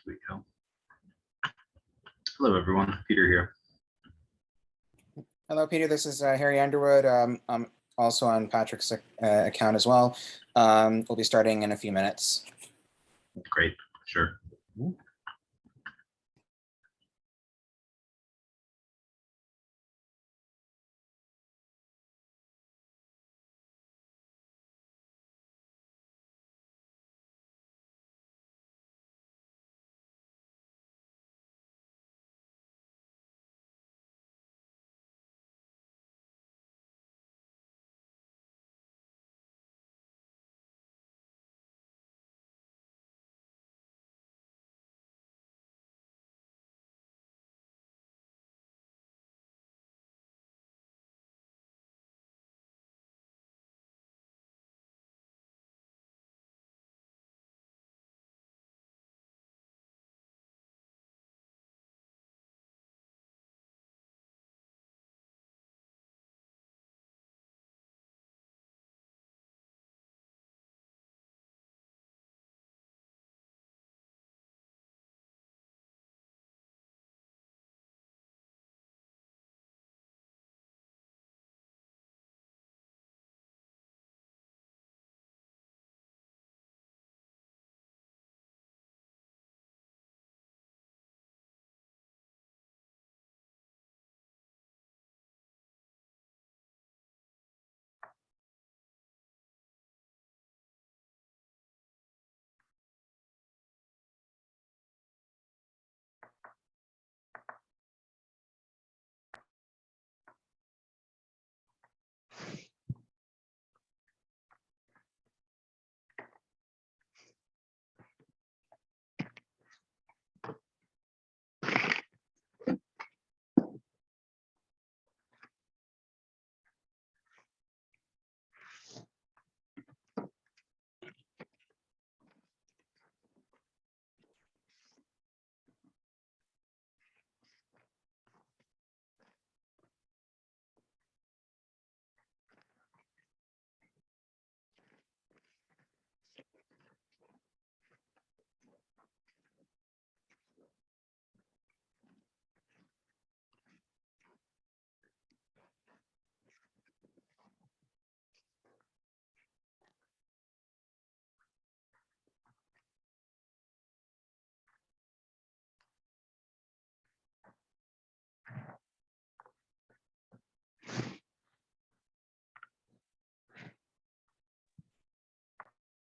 we go. Hello, everyone. Peter here. Hello, Peter. This is Harry Underwood. I'm also on Patrick's account as well. We'll be starting in a few minutes. Great. Sure.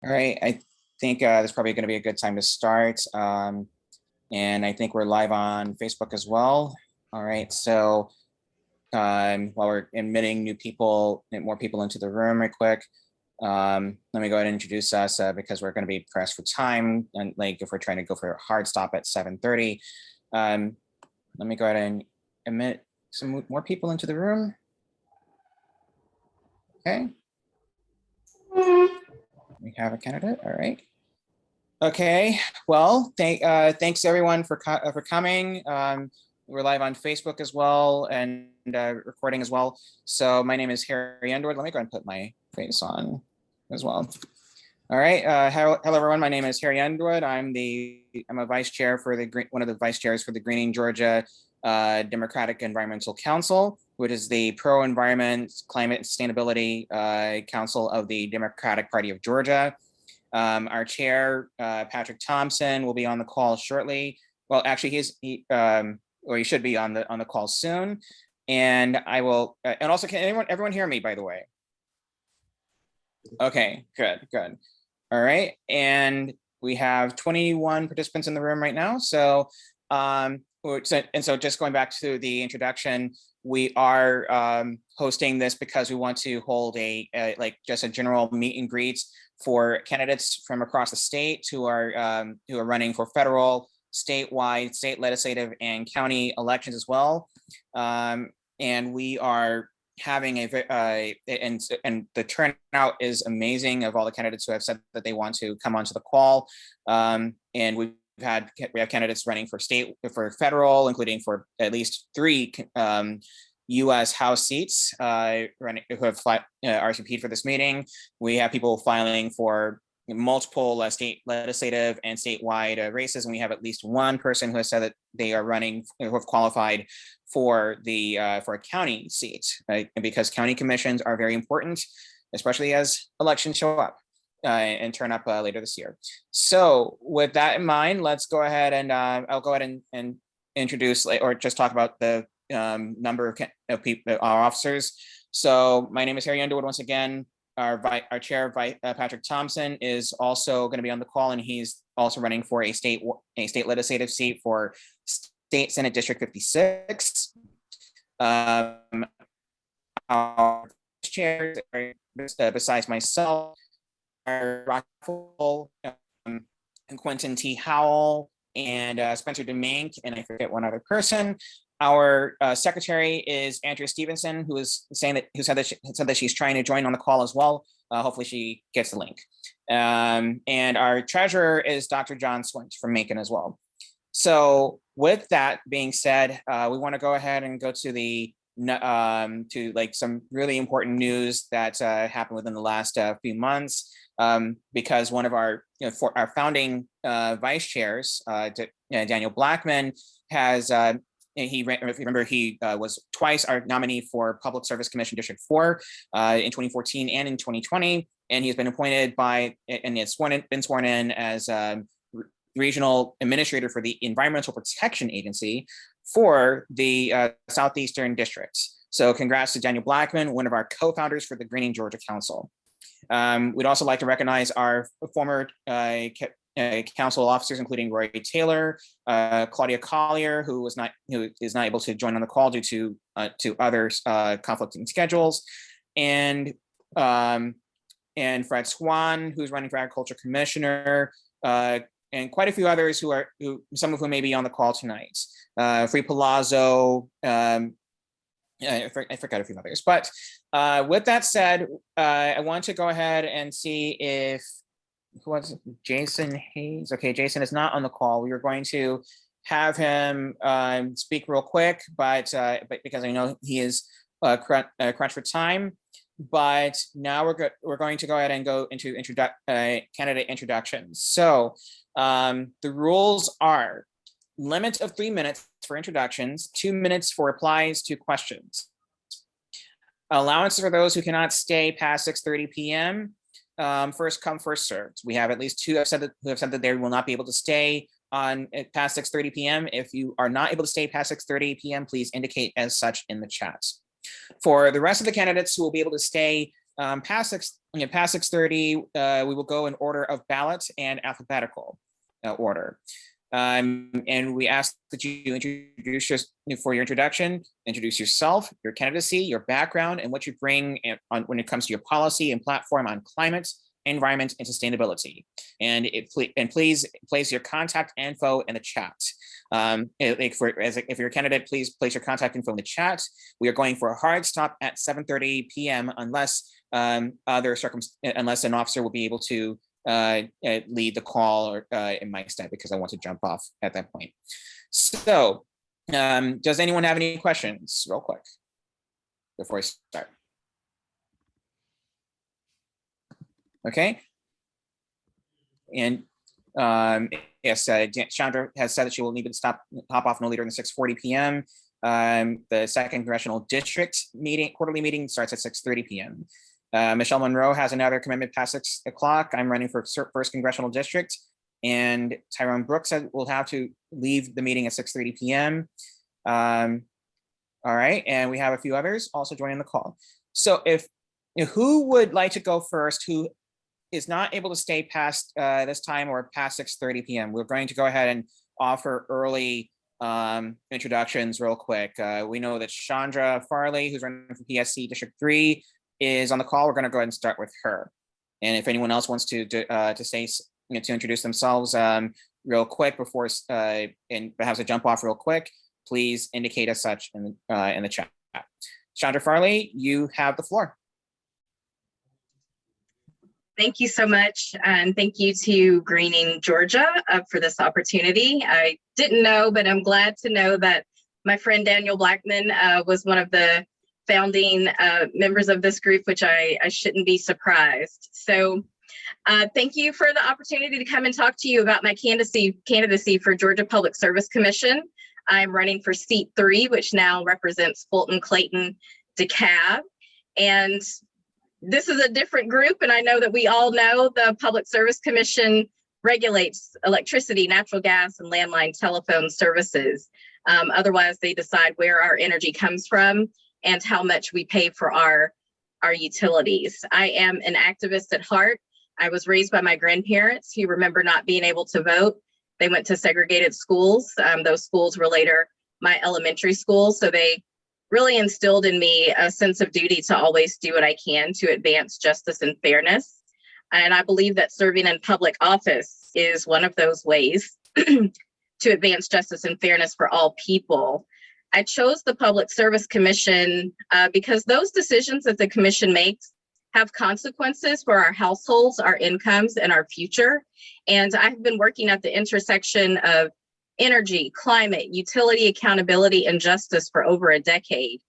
All right. I think this is probably going to be a good time to start. And I think we're live on Facebook as well. All right. So while we're admitting new people, more people into the room right quick, let me go ahead and introduce us because we're going to be pressed for time. And like if we're trying to go for a hard stop at 7:30, let me go ahead and admit some more people into the room. Okay. We have a candidate. All right. Okay. Well, thanks everyone for coming. We're live on Facebook as well and recording as well. So my name is Harry Underwood. Let me go ahead and put my face on as well. All right. Hello everyone. My name is Harry Underwood. I'm a vice chair for one of the vice chairs for the Greening Georgia Democratic Environmental Council, which is the pro-environment, climate, and sustainability council of the Democratic Party of Georgia. Our chair, Patrick Thompson, will be on the call shortly. Well, actually, he should be on the call soon. And I will, and also, can everyone hear me, by the way? Okay, good. All right, and we have 21 participants in the room right now. So, so just going back to the introduction, we are hosting this because we want to hold just a general meet and greets for candidates from across the state who are running for federal, statewide, state legislative, and county elections as well. And we are having and the turnout is amazing of all the candidates who have said that they want to come onto the call. And we have candidates running for federal, including for at least 3 U.S. House seats who have RSVP'd for this meeting. We have people filing for multiple state legislative and statewide races, and we have at least one person who has said that they are running, who have qualified for the for a county seat, right? And because county commissions are very important, especially as elections show up and turn up later this year. So with that in mind, let's go ahead and I'll go ahead and introduce or just talk about the number of people, our officers. So my name is Harry Underwood once again. Our chair, Patrick Thompson, is also going to be on the call, and he's also running for a state legislative seat for State Senate District 56. Our chairs, besides myself, are Rockwell, and Quentin T. Howell, and Spencer DeMink, and I forget one other person. Our secretary is Andrea Stevenson, who is saying that, who said that she's trying to join on the call as well. Hopefully she gets the link. And our treasurer is Dr. John Swint from Macon as well. So with that being said, we want to go ahead and go to the to like some really important news that happened within the last few months, because one of our our founding vice chairs, Daniel Blackman, has if you remember, he was twice our nominee for Public Service Commission District 4 in 2014 and in 2020, and he's been appointed by and has been sworn in as regional administrator for the Environmental Protection Agency for the Southeastern District. So congrats to Daniel Blackman, one of our co-founders for the Greening Georgia Council. We'd also like to recognize our former council officers, including Roy Taylor, Claudia Collier, who is not able to join on the call due to other conflicting schedules, and Fred Swan, who's running for Agriculture Commissioner, and quite a few others some of whom may be on the call tonight. Free Palazzo, I forgot a few others. But with that said, I want to go ahead and see if who was it? Jason Hayes. Okay, Jason is not on the call. We were going to have him speak real quick, but because I know he is crunch for time. But now we're going to go ahead and go into candidate introductions. So the rules are limit of 3 minutes for introductions, 2 minutes for replies to questions. Allowances for those who cannot stay past 6:30 p.m. First come, first served. We have at least two who have said that they will not be able to stay on past 6:30 p.m. If you are not able to stay past 6:30 p.m., please indicate as such in the chat. For the rest of the candidates who will be able to stay past 6:30, we will go in order of ballot and alphabetical order. And we ask that you introduce for your introduction, introduce yourself, your candidacy, your background, and what you bring when it comes to your policy and platform on climate, environment, and sustainability. And please place your contact info in the chat. If you're a candidate, please place your contact info in the chat. We are going for a hard stop at 7:30 p.m. unless unless an officer will be able to lead the call or in my stead, because I want to jump off at that point. So does anyone have any questions real quick before I start? Okay. And yes, Chandra has said that she will need to hop off no later than 6:40 p.m. The second congressional district quarterly meeting starts at 6:30 p.m. Michelle Monroe has another commitment past 6 o'clock. I'm running for first congressional district, and Tyrone Brooks will have to leave the meeting at 6:30 p.m. All right, and we have a few others also joining the call. So who would like to go first, who is not able to stay past this time or past 6:30 p.m. We're going to go ahead and offer early introductions real quick. We know that Chandra Farley, who's running for PSC District 3, is on the call. We're going to go ahead and start with her. And if anyone else wants to say, to introduce themselves real quick before and has a jump off real quick, please indicate as such in the chat. Chandra Farley, you have the floor. Thank you so much. And thank you to Greening Georgia for this opportunity. I didn't know, but I'm glad to know that my friend Daniel Blackman was one of the founding members of this group, which I shouldn't be surprised. So Thank you for the opportunity to come and talk to you about my candidacy for Georgia Public Service Commission. I'm running for seat 3, which now represents Fulton, Clayton, DeKalb. And this is a different group, and I know that we all know the Public Service Commission regulates electricity, natural gas, and landline telephone services. Otherwise, they decide where our energy comes from and how much we pay for our utilities. I am an activist at heart. I was raised by my grandparents who remember not being able to vote. They went to segregated schools. Those schools were later my elementary schools. So they really instilled in me a sense of duty to always do what I can to advance justice and fairness. And I believe that serving in public office is one of those ways to advance justice and fairness for all people. I chose the Public Service Commission because those decisions that the commission makes have consequences for our households, our incomes, and our future. And I've been working at the intersection of energy, climate, utility accountability, and justice for over a decade.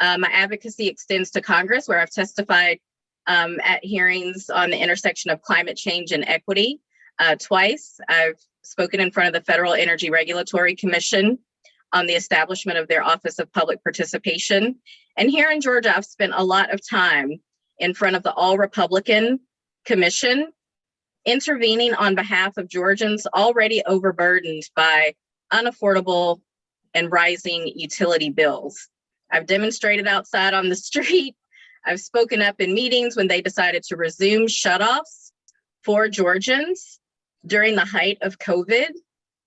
My advocacy extends to Congress, where I've testified at hearings on the intersection of climate change and equity twice. I've spoken in front of the Federal Energy Regulatory Commission on the establishment of their Office of Public Participation. And here in Georgia, I've spent a lot of time in front of the All-Republican Commission, intervening on behalf of Georgians already overburdened by unaffordable and rising utility bills. I've demonstrated outside on the street. I've spoken up in meetings when they decided to resume shutoffs for Georgians during the height of COVID,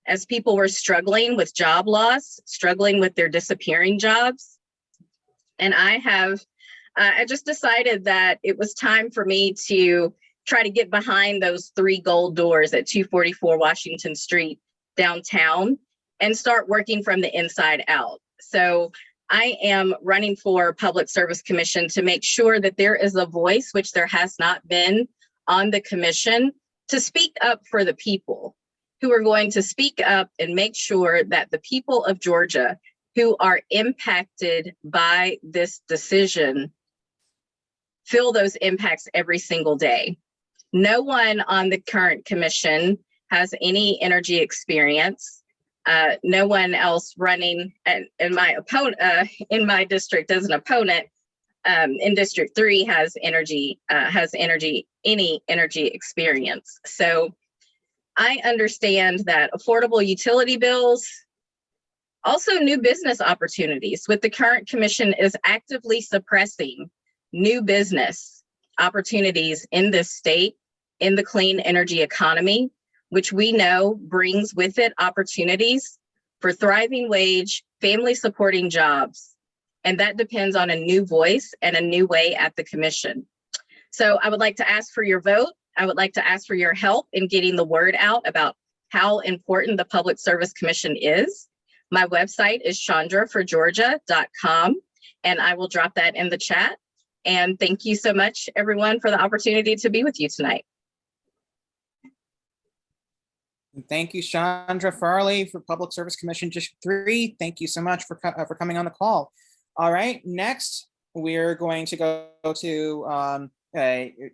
as people were struggling with job loss, struggling with their disappearing jobs. And I just decided that it was time for me to try to get behind those 3 gold doors at 244 Washington Street downtown and start working from the inside out. So I am running for Public Service Commission to make sure that there is a voice, which there has not been on the commission, to speak up for the people who are going to speak up and make sure that the people of Georgia who are impacted by this decision feel those impacts every single day. No one on the current commission has any energy experience. No one else running in my district as an opponent in District 3 has any energy experience. So I understand that affordable utility bills, also new business opportunities, with the current commission is actively suppressing new business opportunities in this state, in the clean energy economy, which we know brings with it opportunities for thriving wage, family supporting jobs. And that depends on a new voice and a new way at the commission. So I would like to ask for your vote. I would like to ask for your help in getting the word out about how important the Public Service Commission is. My website is chandraforgeorgia.com, and I will drop that in the chat. And thank you so much, everyone, for the opportunity to be with you tonight. Thank you, Chandra Farley for Public Service Commission District 3. Thank you so much for coming on the call. All right, next we're going to go to for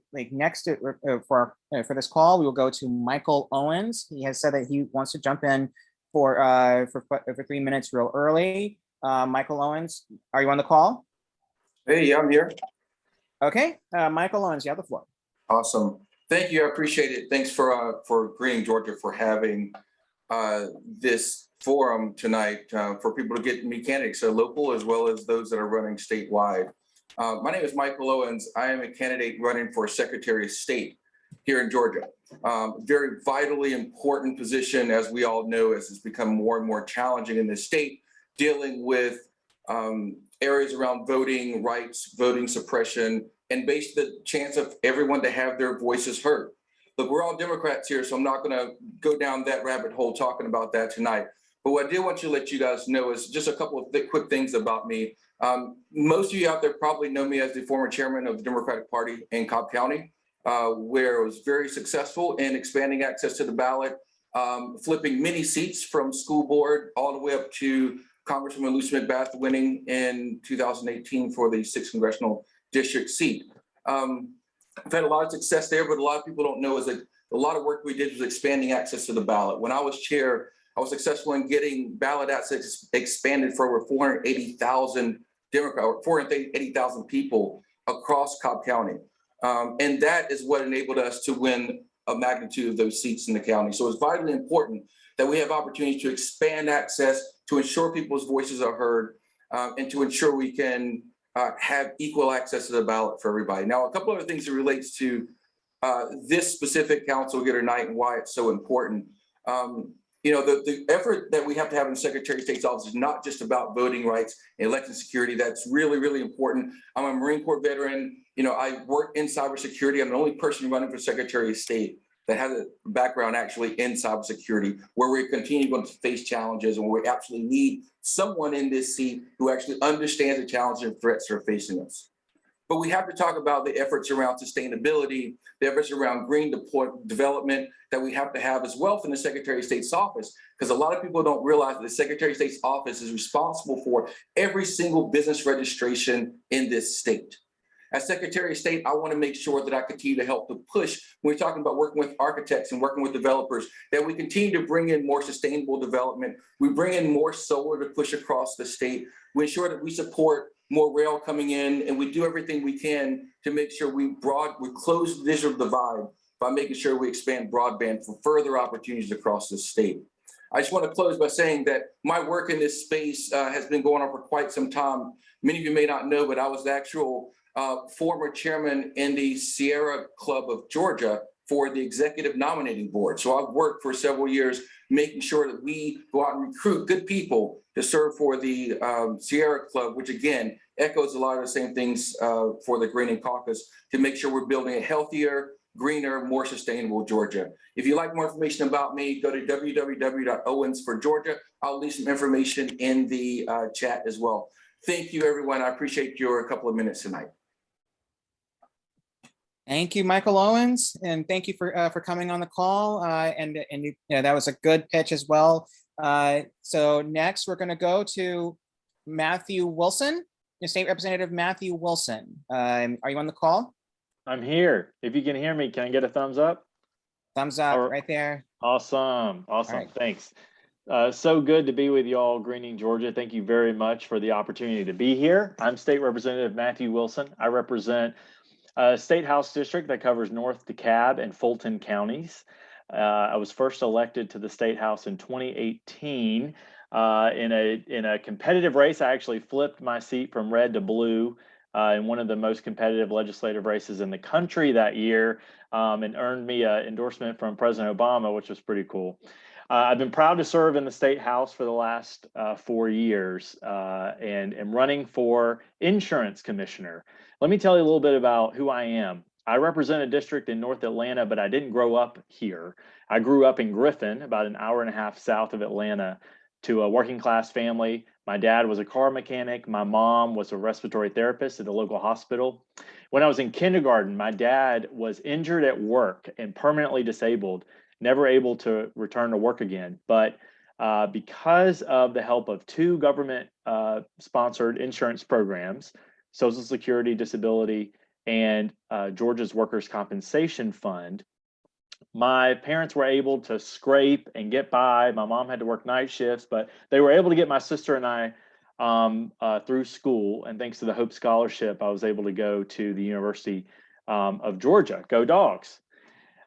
this call, we will go to Michael Owens. He has said that he wants to jump in for 3 minutes real early. Michael Owens, are you on the call? Hey, I'm here. Okay, Michael Owens, you have the floor. Awesome. Thank you. I appreciate it. Thanks for Greening Georgia for having this forum tonight for people to get me candidates, so local as well as those that are running statewide. My name is Michael Owens. I am a candidate running for Secretary of State here in Georgia. Very vitally important position, as we all know, as it's become more and more challenging in this state, dealing with areas around voting rights, voting suppression, and base the chance of everyone to have their voices heard. Look, we're all Democrats here, so I'm not going to go down that rabbit hole talking about that tonight. But what I did want to let you guys know is just a couple of quick things about me. Most of you out there probably know me as the former chairman of the Democratic Party in Cobb County, where I was very successful in expanding access to the ballot, flipping many seats from school board all the way up to Congresswoman Lucy McBath winning in 2018 for the 6th congressional district seat. We've had a lot of success there, but a lot of people don't know is that a lot of work we did was expanding access to the ballot. When I was chair, I was successful in getting ballot access expanded for over 480,000 Democrats, 480,000 people across Cobb County. And that is what enabled us to win a magnitude of those seats in the county. So it's vitally important that we have opportunities to expand access, to ensure people's voices are heard, and to ensure we can have equal access to the ballot for everybody. Now, a couple other things that relates to this specific council here tonight and why it's so important. You know, the effort that we have to have in the Secretary of State's office is not just about voting rights and election security. That's really, really important. I'm a Marine Corps veteran. You know, I work in cybersecurity. I'm the only person running for Secretary of State that has a background actually in cybersecurity, where we're continuing going to face challenges and where we absolutely need someone in this seat who actually understands the challenges and threats that are facing us. But we have to talk about the efforts around sustainability, the efforts around green development that we have to have as well from the Secretary of State's office, because a lot of people don't realize that the Secretary of State's office is responsible for every single business registration in this state. As Secretary of State, I want to make sure that I continue to help to push, when we're talking about working with architects and working with developers, that we continue to bring in more sustainable development. We bring in more solar to push across the state. We ensure that we support more rail coming in, and we do everything we can to make sure we close the digital divide by making sure we expand broadband for further opportunities across the state. I just want to close by saying that my work in this space has been going on for quite some time. Many of you may not know, but I was the actual former chairman in the Sierra Club of Georgia for the executive nominating board. So I've worked for several years making sure that we go out and recruit good people to serve for the Sierra Club, which again echoes a lot of the same things for the Greening Caucus, to make sure we're building a healthier, greener, more sustainable Georgia. If you'd like more information about me, go to www.owens4georgia. I'll leave some information in the chat as well. Thank you, everyone. I appreciate your couple of minutes tonight. Thank you, Michael Owens, and thank you for coming on the call. And you know, that was a good pitch as well. So next, we're going to go to Matthew Wilson, State Representative Matthew Wilson. Are you on the call? I'm here. If you can hear me, can I get a thumbs up? Thumbs up Or- right there. Awesome. Awesome. All right. Thanks. So good to be with you all, Greening, Georgia. Thank you very much for the opportunity to be here. I'm State Representative Matthew Wilson. I represent a state house district that covers North DeKalb and Fulton counties. I was first elected to the state house in 2018 in a competitive race. I actually flipped my seat from red to blue in one of the most competitive legislative races in the country that year, and earned me an endorsement from President Obama, which was pretty cool. I've been proud to serve in the state house for the last 4 years and am running for insurance commissioner. Let me tell you a little bit about who I am. I represent a district in North Atlanta, but I didn't grow up here. I grew up in Griffin, about an hour and a half south of Atlanta, to a working class family. My dad was a car mechanic. My mom was a respiratory therapist at the local hospital. When I was in kindergarten, my dad was injured at work and permanently disabled, never able to return to work again. But because of the help of 2 government sponsored insurance programs, Social Security, Disability, and Georgia's Workers' Compensation Fund, my parents were able to scrape and get by. My mom had to work night shifts, but they were able to get my sister and I through school. And thanks to the Hope Scholarship, I was able to go to the University of Georgia. Go Dogs.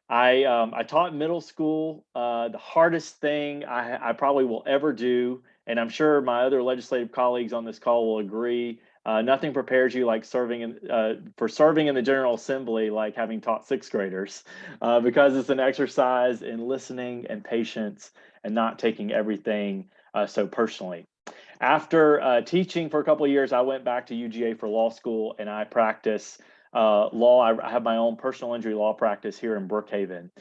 I taught middle school. The hardest thing I probably will ever do, and I'm sure my other legislative colleagues on this call will agree, nothing prepares you like serving in the General Assembly like having taught 6th graders, because it's an exercise in listening and patience and not taking everything so personally. After teaching for a couple of years, I went back to UGA for law school, and I practice law. I have my own personal injury law practice here in Brookhaven.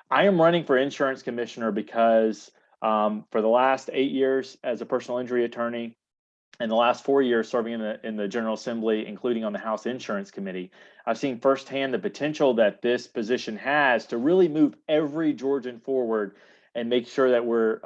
I am running for insurance commissioner because for the last 8 years as a personal injury attorney, and the last 4 years serving in the General Assembly, including on the House Insurance Committee, I've seen firsthand the potential that this position has to really move every Georgian forward and make sure that we're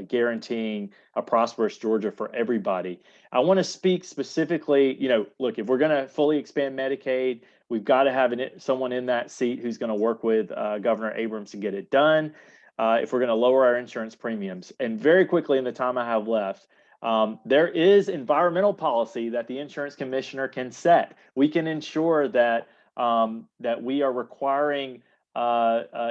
guaranteeing a prosperous Georgia for everybody. I want to speak specifically, look, if we're going to fully expand Medicaid, We've got to have someone in that seat who's going to work with Governor Abrams to get it done if we're going to lower our insurance premiums. And very quickly in the time I have left, there is environmental policy that the insurance commissioner can set. We can ensure that that we are requiring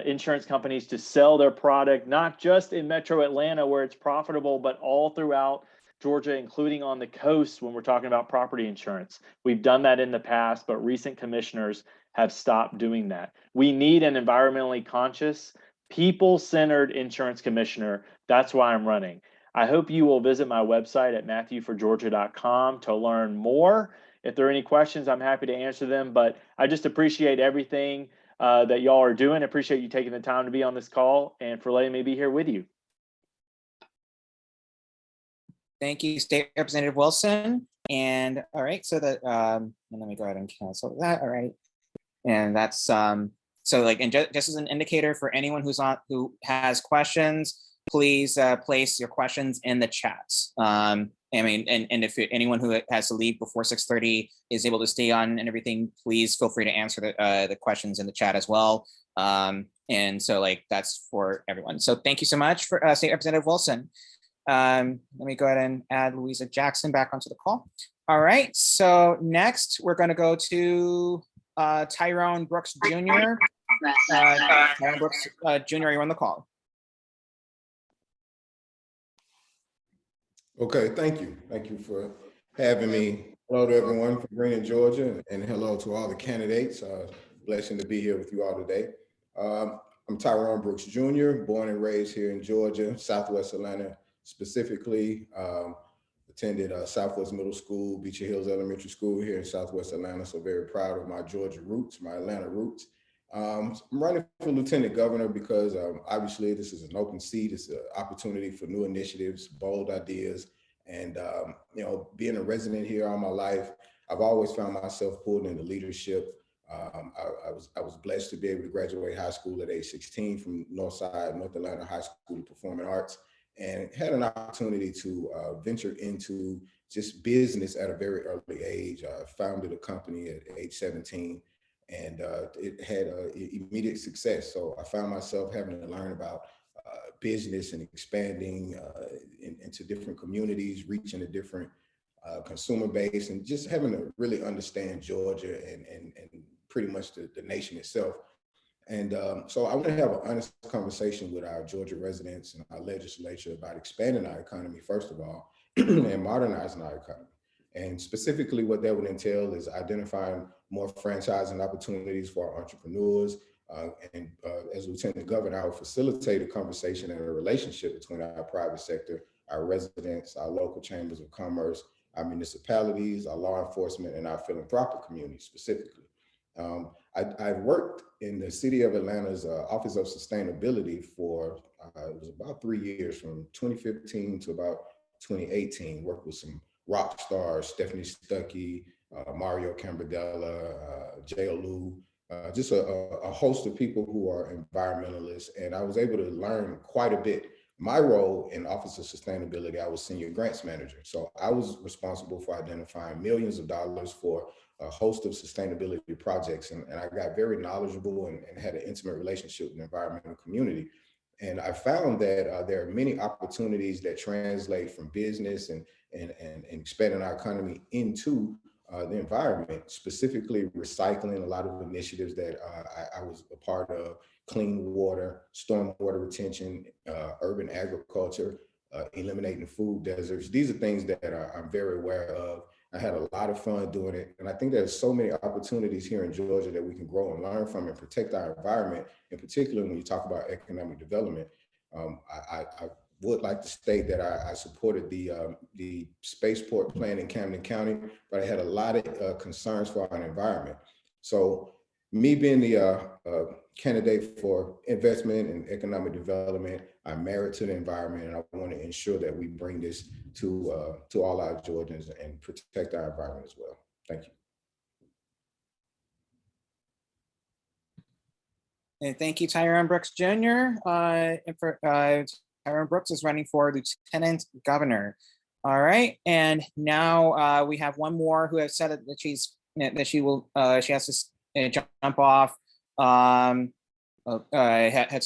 insurance companies to sell their product, not just in Metro Atlanta where it's profitable, but all throughout Georgia, including on the coast when we're talking about property insurance. We've done that in the past, but recent commissioners have stopped doing that. We need an environmentally conscious, people-centered insurance commissioner. That's why I'm running. I hope you will visit my website at matthewforgeorgia.com to learn more. If there are any questions, I'm happy to answer them, but I just appreciate everything that y'all are doing. I appreciate you taking the time to be on this call and for letting me be here with you. Thank you, State Representative Wilson. And all right, so that and let me go ahead and cancel that. All right, and that's so like, and just as an indicator for anyone who has questions, please place your questions in the chats. I mean, and if anyone who has to leave before 6:30 is able to stay on and everything, please feel free to answer the questions in the chat as well. And so like that's for everyone. So thank you so much for State Representative Wilson. Let me go ahead and add Louisa Jackson back onto the call. All right, so next we're going to go to Tyrone Brooks Jr. Tyrone Brooks Jr., you're on the call. Okay, thank you. Thank you for having me. Hello to everyone from Greening, Georgia, and hello to all the candidates. Blessing to be here with you all today. I'm Tyrone Brooks Jr., born and raised here in Georgia, Southwest Atlanta specifically. Attended Southwest Middle School, Beecher Hills Elementary School here in Southwest Atlanta, so very proud of my Georgia roots, my Atlanta roots. I'm running for Lieutenant Governor because obviously this is an open seat. It's an opportunity for new initiatives, bold ideas, and you know, being a resident here all my life, I've always found myself pulled into leadership. I was blessed to be able to graduate high school at age 16 from Northside, North Atlanta High School of Performing Arts, and had an opportunity to venture into just business at a very early age. I founded a company at age 17. And it had immediate success. So I found myself having to learn about business and expanding into different communities, reaching a different consumer base, and just having to really understand Georgia and pretty much the nation itself. And so I want to have an honest conversation with our Georgia residents and our legislature about expanding our economy, first of all, and modernizing our economy. And specifically what that would entail is identifying more franchising opportunities for our entrepreneurs. As Lieutenant Governor, I will facilitate a conversation and a relationship between our private sector, our residents, our local chambers of commerce, our municipalities, our law enforcement, and our philanthropic community specifically. I've worked in the City of Atlanta's Office of Sustainability for, it was about 3 years, from 2015 to about 2018, worked with some rock stars, Stephanie Stuckey, Mario Cambardella, J.O. Liu, just a host of people who are environmentalists. And I was able to learn quite a bit. My role in Office of Sustainability, I was Senior Grants Manager. So I was responsible for identifying millions of dollars for a host of sustainability projects. And I got very knowledgeable and had an intimate relationship with the environmental community. And I found that there are many opportunities that translate from business and expanding our economy into the environment, specifically recycling, a lot of initiatives that I was a part of, clean water, stormwater retention, urban agriculture, eliminating food deserts. These are things that I'm very aware of. I had a lot of fun doing it. And I think there's so many opportunities here in Georgia that we can grow and learn from and protect our environment, in particular when you talk about economic development. I would like to state that I supported the spaceport plan in Camden County, but I had a lot of concerns for our environment. So me being the candidate for investment and economic development, I'm married to the environment, and I want to ensure that we bring this to all our Georgians and protect our environment as well. Thank you. And thank you, Tyrone Brooks Jr. Tyrone Brooks is running for Lieutenant Governor. All right, and now we have one more who has said that she has to jump off. Has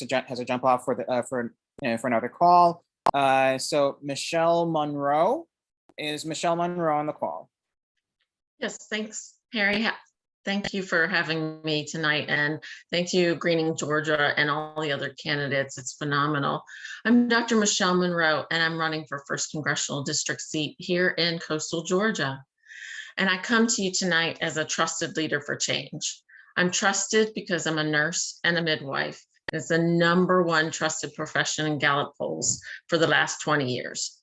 a jump off for another call. So Michelle Monroe, is Michelle Monroe on the call? Yes, thanks, Harry. Thank you for having me tonight, and thank you, Greening Georgia, and all the other candidates. It's phenomenal. I'm Dr. Michelle Monroe, and I'm running for 1st Congressional District seat here in coastal Georgia. And I come to you tonight as a trusted leader for change. I'm trusted because I'm a nurse and a midwife. It's the #1 trusted profession in Gallup polls for the last 20 years.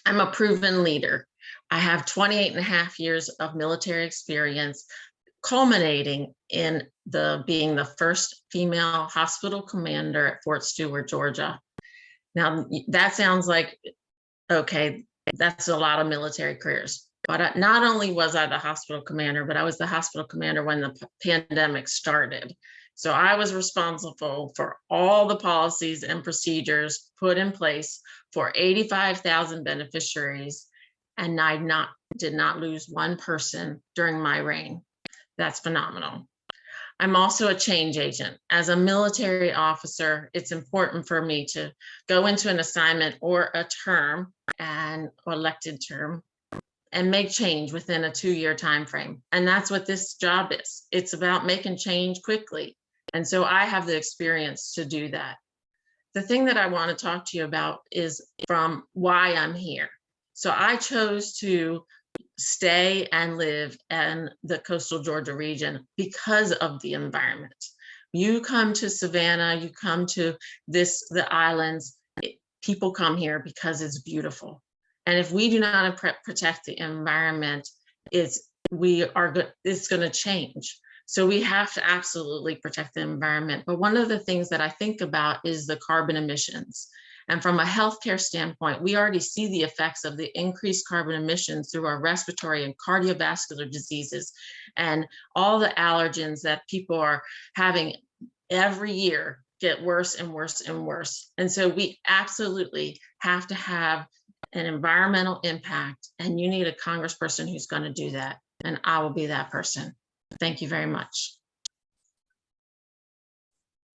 I'm a proven leader. I have 28.5 years of military experience, culminating in being the first female hospital commander at Fort Stewart, Georgia. Now, that sounds like, okay, that's a lot of military careers. But not only was I the hospital commander, but I was the hospital commander when the pandemic started. So I was responsible for all the policies and procedures put in place for 85,000 beneficiaries, and I did not lose one person during my reign. That's phenomenal. I'm also a change agent. As a military officer, it's important for me to go into an assignment or a term, or elected term, and make change within a 2-year time frame. And that's what this job is. It's about making change quickly. And so I have the experience to do that. The thing that I want to talk to you about is from why I'm here. So I chose to stay and live in the coastal Georgia region because of the environment. You come to Savannah, you come to the islands, people come here because it's beautiful. And if we do not protect the environment, it's going to change. So we have to absolutely protect the environment. But one of the things that I think about is the carbon emissions. And from a healthcare standpoint, we already see the effects of the increased carbon emissions through our respiratory and cardiovascular diseases and all the allergens that people are having every year get worse and worse and worse. And so we absolutely have to have an environmental impact, and you need a congressperson who's going to do that. And I will be that person. Thank you very much.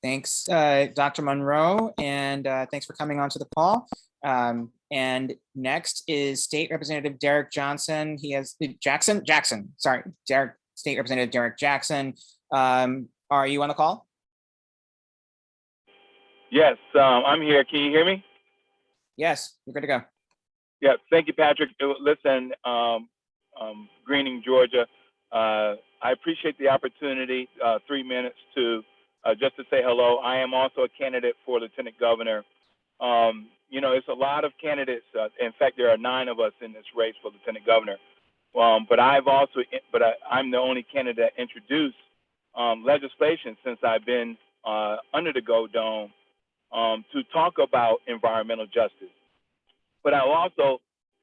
Thanks, Dr. Monroe, and thanks for coming on to the call. And next is State Representative Derek Johnson. Jackson. Sorry, State Representative Derek Jackson. Are you on the call? Yes, I'm here. Can you hear me? Yes, you're good to go. Yeah, thank you, Patrick. Listen, Greening, Georgia, I appreciate the opportunity, 3 minutes just to say hello. I am also a candidate for Lieutenant Governor. It's a lot of candidates. In fact, there are 9 of us in this race for Lieutenant Governor. But I'm the only candidate that introduced legislation since I've been under the Gold Dome to talk about environmental justice. But I also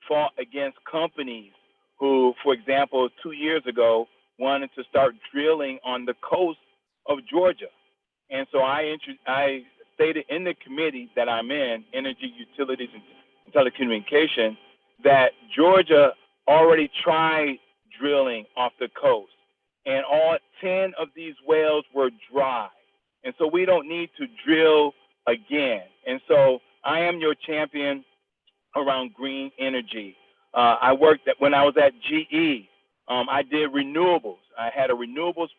fought against companies who, for example, 2 years ago, wanted to start drilling on the coast of Georgia. And so I stated in the committee that I'm in, Energy, Utilities, and Telecommunication, that Georgia already tried drilling off the coast, and all 10 of these wells were dry. And so we don't need to drill again. And so I am your champion around green energy. I worked when I was at GE. I did renewables. I had a renewables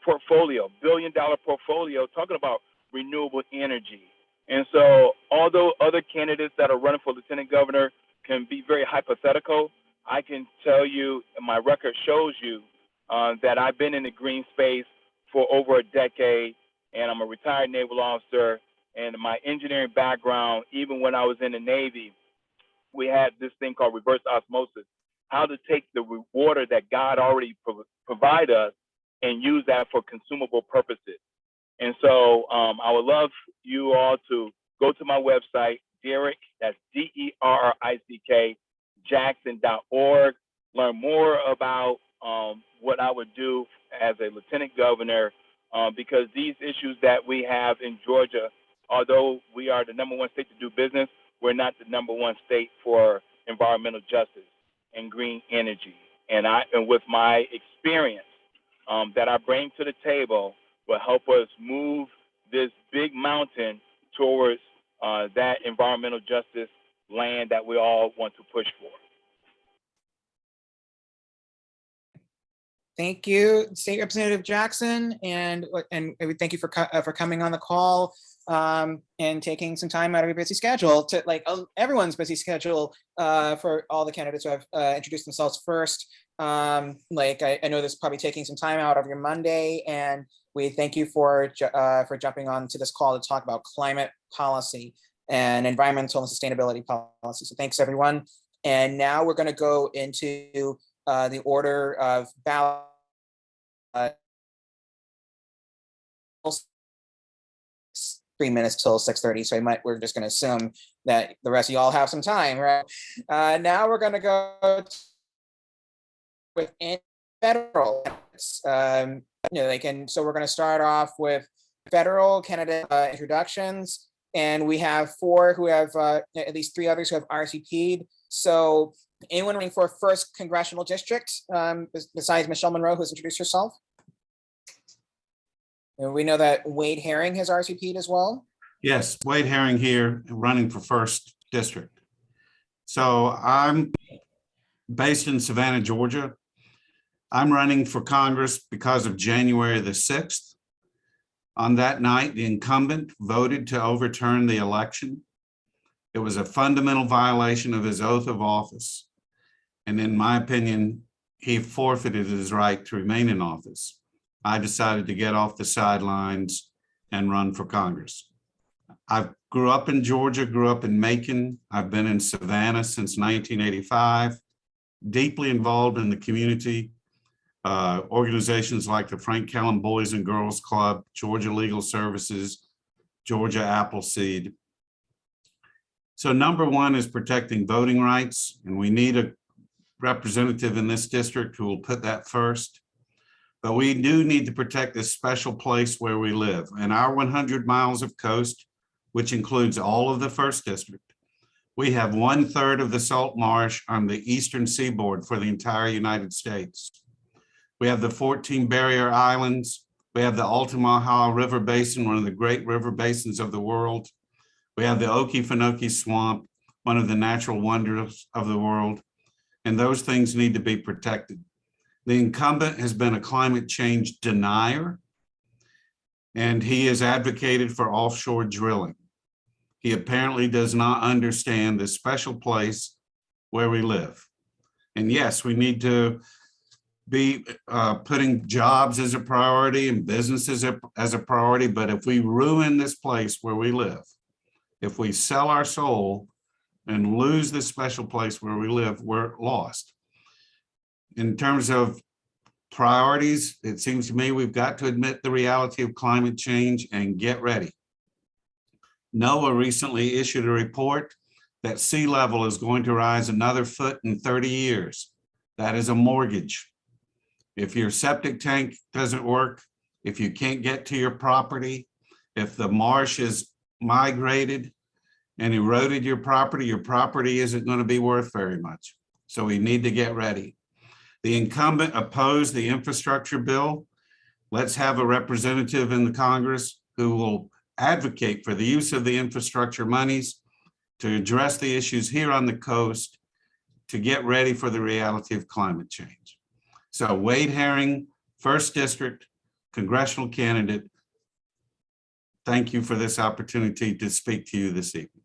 portfolio, $1 billion portfolio, talking about renewable energy. And so, although other candidates that are running for lieutenant governor can be very hypothetical, I can tell you, and my record shows you, that I've been in the green space for over a decade, and I'm a retired naval officer. And my engineering background, even when I was in the Navy, we had this thing called reverse osmosis, how to take the water that God already provide us and use that for consumable purposes. And so I would love you all to go to my website, Derrick, that's DERRICK, Jackson.org, learn more about what I would do as a lieutenant governor, because these issues that we have in Georgia, although we are the #1 state to do business, we're not the #1 state for environmental justice and green energy. And with my experience that I bring to the table will help us move this big mountain towards that environmental justice land that we all want to push for. Thank you, State Representative Jackson, and we thank you for coming on the call and taking some time out of your busy schedule to everyone's busy schedule for all the candidates who have introduced themselves first. I know this is probably taking some time out of your Monday, and we thank you for jumping on to this call to talk about climate policy and environmental and sustainability policy. So thanks, everyone. And now we're going to go into the order of ballot. 3 minutes till 6:30, so we're just going to assume that the rest of you all have some time, right? Now we're going to go with federal candidates. So we're going to start off with federal candidate introductions, and we have 4 who have at least 3 others who have RSVP'd. So anyone running for first congressional district besides Michelle Monroe, who's introduced herself? And we know that Wade Herring has RSVP'd as well. Yes, Wade Herring here, running for first district. So I'm based in Savannah, Georgia. I'm running for Congress because of January the 6th. On that night, the incumbent voted to overturn the election. It was a fundamental violation of his oath of office. And in my opinion, he forfeited his right to remain in office. I decided to get off the sidelines and run for Congress. I grew up in Georgia, grew up in Macon. I've been in Savannah since 1985, deeply involved in the community. Organizations like the Frank Callum Boys and Girls Club, Georgia Legal Services, Georgia Appleseed. So number 1 is protecting voting rights, and we need a representative in this district who will put that first. But we do need to protect this special place where we live. And our 100 miles of coast, which includes all of the first district, we have 1/3 of the salt marsh on the eastern seaboard for the entire United States. We have the 14 barrier islands. We have the Altamaha River Basin, one of the great river basins of the world. We have the Okefenokee Swamp, one of the natural wonders of the world. And those things need to be protected. The incumbent has been a climate change denier, and he has advocated for offshore drilling. He apparently does not understand the special place where we live. And yes, we need to be putting jobs as a priority and businesses as a priority, but if we ruin this place where we live, if we sell our soul and lose this special place where we live, we're lost. In terms of priorities, it seems to me we've got to admit the reality of climate change and get ready. NOAA recently issued a report that sea level is going to rise another foot in 30 years. That is a mortgage. If your septic tank doesn't work, if you can't get to your property, if the marsh is migrated and eroded your property isn't going to be worth very much. So we need to get ready. The incumbent opposed the infrastructure bill. Let's have a representative in the Congress who will advocate for the use of the infrastructure monies to address the issues here on the coast to get ready for the reality of climate change. So Wade Herring, first district, congressional candidate. Thank you for this opportunity to speak to you this evening.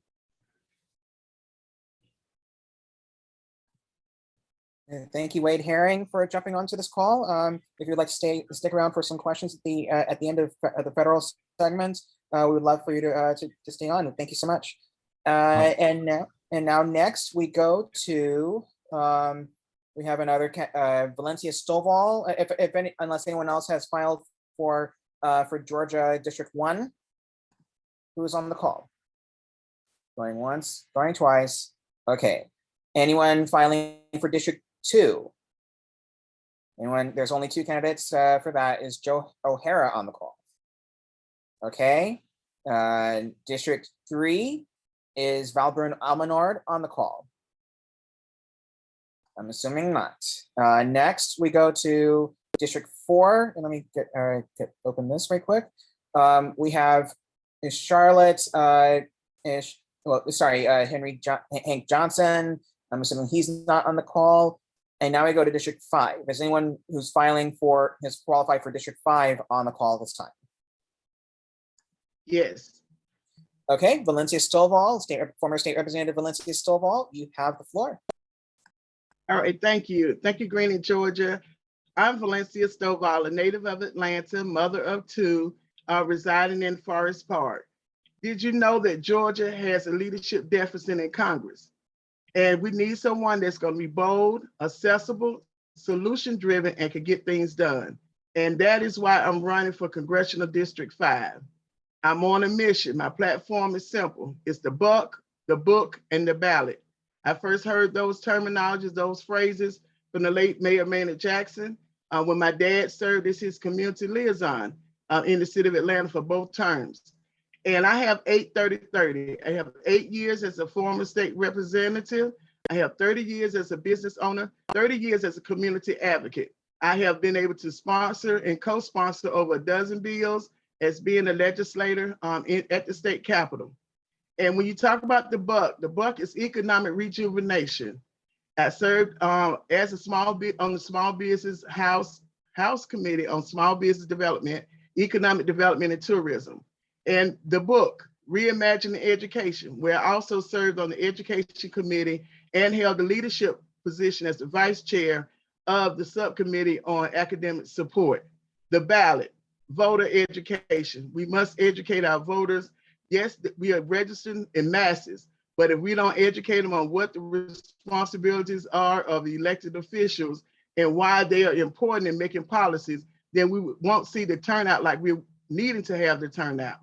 Thank you, Wade Herring, for jumping onto this call. If you'd like to stick around for some questions at the end of the federal segment, we would love for you to stay on. Thank you so much. And now next we go to we have another Valencia Stovall. Unless anyone else has filed for Georgia District 1, who is on the call? Going once, going twice. Okay. Anyone filing for District 2? Anyone? There's only 2 candidates for that. Is Joe O'Hara on the call? Okay. District 3 is Valbrun Almenard on the call. I'm assuming not. Next, we go to District 4, and let me open this right quick. We have Charlotte, Hank Johnson. I'm assuming he's not on the call. And now we go to District 5. Is anyone who's has qualified for District 5 on the call this time? Yes. Okay, Valencia Stovall, former State Representative Valencia Stovall, you have the floor. All right, thank you. Thank you, Greening, Georgia. I'm Valencia Stovall, a native of Atlanta, mother of 2, residing in Forest Park. Did you know that Georgia has a leadership deficit in Congress? And we need someone that's going to be bold, accessible, solution-driven, and can get things done. And that is why I'm running for Congressional District 5. I'm on a mission. My platform is simple. It's the buck, the book, and the ballot. I first heard those terminologies, those phrases from the late Mayor Maynard Jackson when my dad served as his community liaison in the city of Atlanta for both terms. And I have 8/30/30. I have 8 years as a former state representative. I have 30 years as a business owner, 30 years as a community advocate. I have been able to sponsor and co-sponsor over a dozen bills as being a legislator at the state capitol. And when you talk about the buck is economic rejuvenation. I served as a on the Small Business House Committee on Small Business Development, Economic Development, and Tourism. And the book, Reimagining Education, where I also served on the Education Committee and held the leadership position as the vice chair of the subcommittee on academic support. The ballot, voter education. We must educate our voters. Yes, we are registering in masses, but if we don't educate them on what the responsibilities are of the elected officials and why they are important in making policies, then we won't see the turnout like we're needing to have the turnout.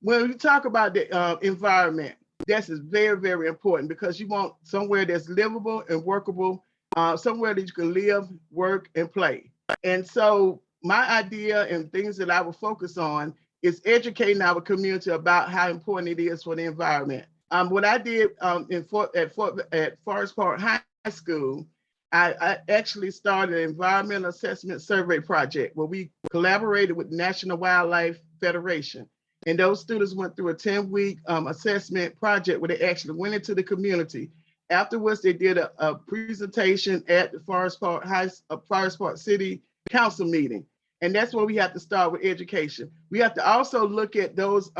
When we talk about the environment, this is very, very important because you want somewhere that's livable and workable, somewhere that you can live, work, and play. And so my idea and things that I will focus on is educating our community about how important it is for the environment. What I did at Forest Park High School, I actually started an environmental assessment survey project where we collaborated with the National Wildlife Federation. And those students went through a 10-week assessment project where they actually went into the community. Afterwards, they did a presentation at the Forest Park City Council meeting. And that's where we have to start with education. We have to also look at those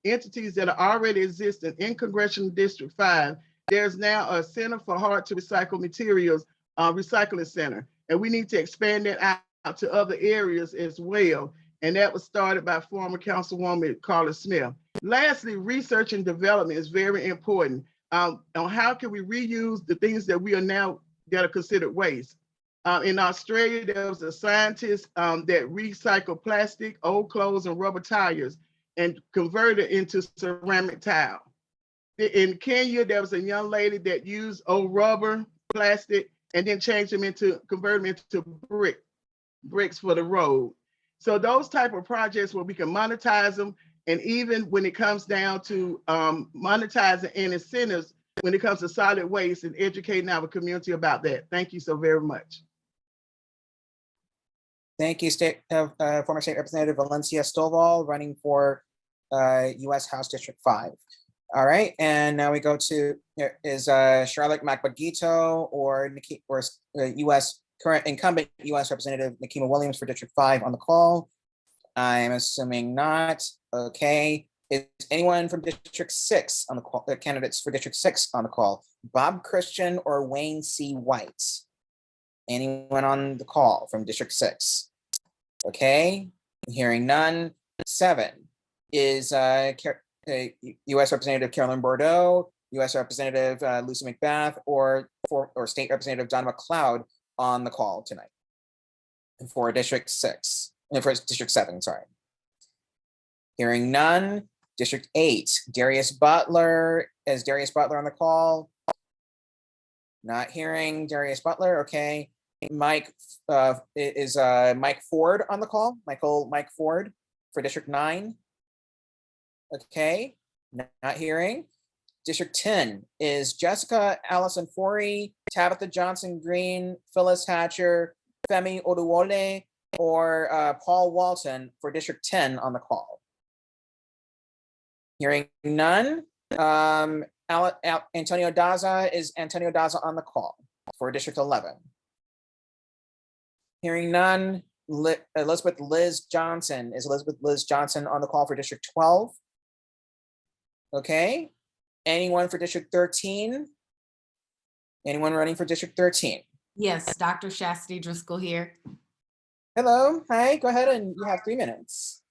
entities that are already existing in Congressional District 5. There's now a Center for Hard to Recycle Materials Recycling Center. And we need to expand that out to other areas as well. And that was started by former Councilwoman Carla Smith. Lastly, research and development is very important on how can we reuse the things that we are now that are considered waste. In Australia, there was a scientist that recycled plastic, old clothes, and rubber tires and converted it into ceramic tile. In Kenya, there was a young lady that used old rubber, plastic, and then converted them into bricks for the road. So those type of projects where we can monetize them, and even when it comes down to monetizing and incentives, when it comes to solid waste and educating our community about that. Thank you so very much. Thank you, former State Representative Valencia Stovall, running for U.S. House District 5. All right, and now we go to Charlotte Macbagito or U.S. current incumbent U.S. Representative Nikema Williams for District 5 on the call. I'm assuming not. Okay. Is anyone from District 6 on the call? Candidates for District 6 on the call? Bob Christian or Wayne C. White? Anyone on the call from District 6? Okay. Hearing none. 7 is U.S. Representative Carolyn Bordeaux, U.S. Representative Lucy McBath, or State Representative Don McLeod on the call tonight for District 6, for District 7, sorry. Hearing none. District 8, Darius Butler. Is Darius Butler on the call? Not hearing Darius Butler, okay. Mike, is Mike Ford on the call? Mike Ford for District 9. Okay, not hearing. District 10 is Jessica Allison Forey, Tabitha Johnson Green, Phyllis Hatcher, Femi Oduwole, or Paul Walton for District 10 on the call? Hearing none. Antonio Daza, is Antonio Daza on the call for District 11? Hearing none. Elizabeth Liz Johnson, is Elizabeth Liz Johnson on the call for District 12? Okay. Anyone for District 13? Anyone running for District 13? Yes, Dr. Chastity Driscoll here. Hello, hi, go ahead, and you have 3 minutes.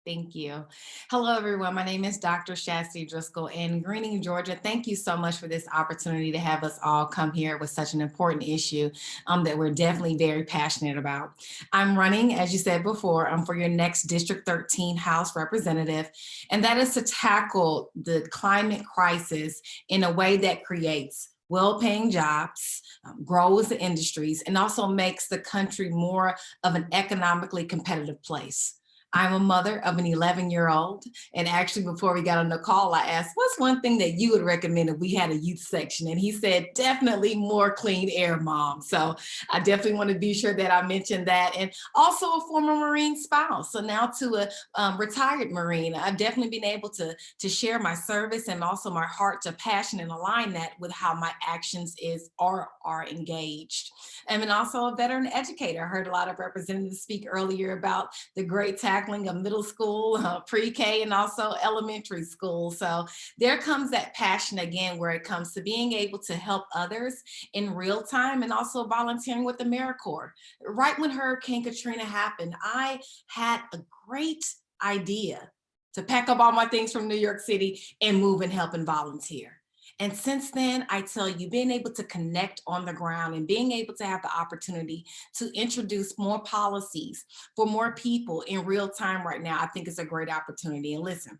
Thank you. Hello, everyone. My name is Dr. Chastity Driscoll in Greening, Georgia. Thank you so much for this opportunity to have us all come here with such an important issue that we're definitely very passionate about. I'm running, as you said before, for your next District 13 House representative, and that is to tackle the climate crisis in a way that creates well-paying jobs, grows the industries, and also makes the country more of an economically competitive place. I'm a mother of an 11-year-old. And actually, before we got on the call, I asked, what's one thing that you would recommend if we had a youth section? And he said, definitely more clean air, Mom. So I definitely want to be sure that I mention that. And also a former Marine spouse. So now to a retired Marine, I've definitely been able to share my service and also my heart to passion and align that with how my actions are engaged. And then also a veteran educator. I heard a lot of representatives speak earlier about the great tackling of middle school, pre-K, and also elementary school. So there comes that passion again, where it comes to being able to help others in real time and also volunteering with AmeriCorps. Right when Hurricane Katrina happened, I had a great idea to pack up all my things from New York City and move and help and volunteer. And since then, I tell you, being able to connect on the ground and being able to have the opportunity to introduce more policies for more people in real time right now, I think is a great opportunity. And listen,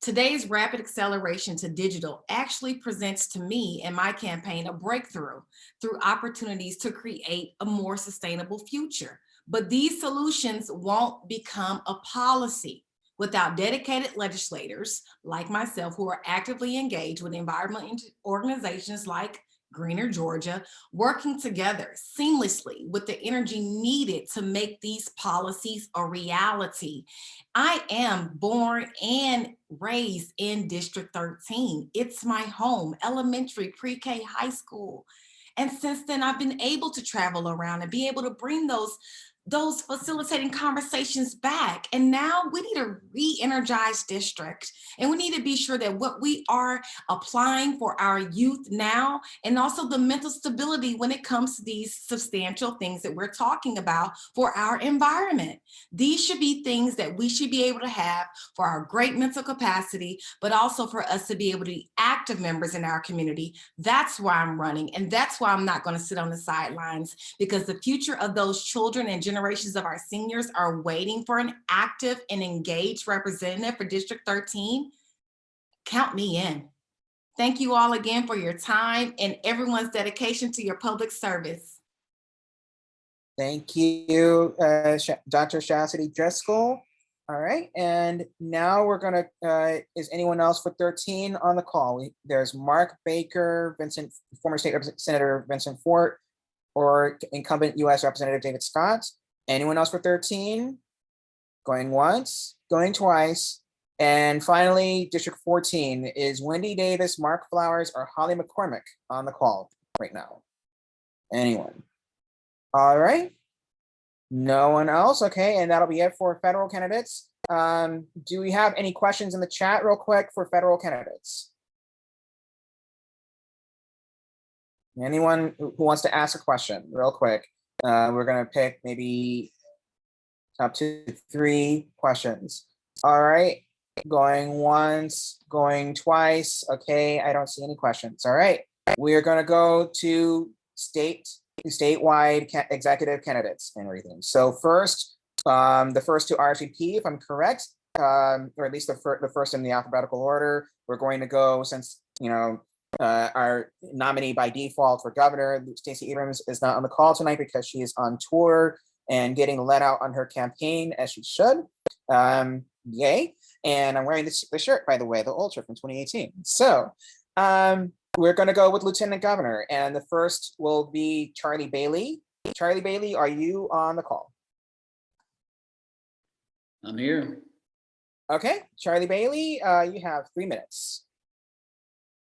today's rapid acceleration to digital actually presents to me and my campaign a breakthrough through opportunities to create a more sustainable future. But these solutions won't become a policy without dedicated legislators like myself who are actively engaged with environmental organizations like Greener Georgia, working together seamlessly with the energy needed to make these policies a reality. I am born and raised in District 13. It's my home, elementary, pre-K, high school. And since then, I've been able to travel around and be able to bring those facilitating conversations back. And now we need a re-energized district. And we need to be sure that what we are applying for our youth now, and also the mental stability when it comes to these substantial things that we're talking about for our environment. These should be things that we should be able to have for our great mental capacity, but also for us to be able to be active members in our community. That's why I'm running. And that's why I'm not going to sit on the sidelines, because the future of those children and generations of our seniors are waiting for an active and engaged representative for District 13. Count me in. Thank you all again for your time and everyone's dedication to your public service. Thank you, Dr. Chastity Driscoll. All right, and now we're gonna, is anyone else for 13 on the call? There's Mark Baker, former State Senator Vincent Fort, or incumbent US Representative David Scott. Anyone else for 13? Going once, going twice. And finally, District 14 is Wendy Davis, Mark Flowers, or Holly McCormick on the call right now. Anyone? All right. No one else. Okay, and that'll be it for federal candidates. Do we have any questions in the chat real quick for federal candidates? Anyone who wants to ask a question real quick? We're gonna pick maybe up to 3 questions. All right, going once, going twice. Okay, I don't see any questions. All right, we're gonna go to statewide executive candidates and everything. So first, the first to RSVP, if I'm correct, or at least the first in the alphabetical order. We're going to go, since our nominee by default for governor, Stacey Abrams, is not on the call tonight because she is on tour and getting let out on her campaign as she should. Yay! And I'm wearing the shirt, by the way, the old shirt from 2018. So we're going to go with Lieutenant Governor, and the first will be Charlie Bailey. Charlie Bailey, are you on the call? I'm here. Okay, Charlie Bailey, you have 3 minutes.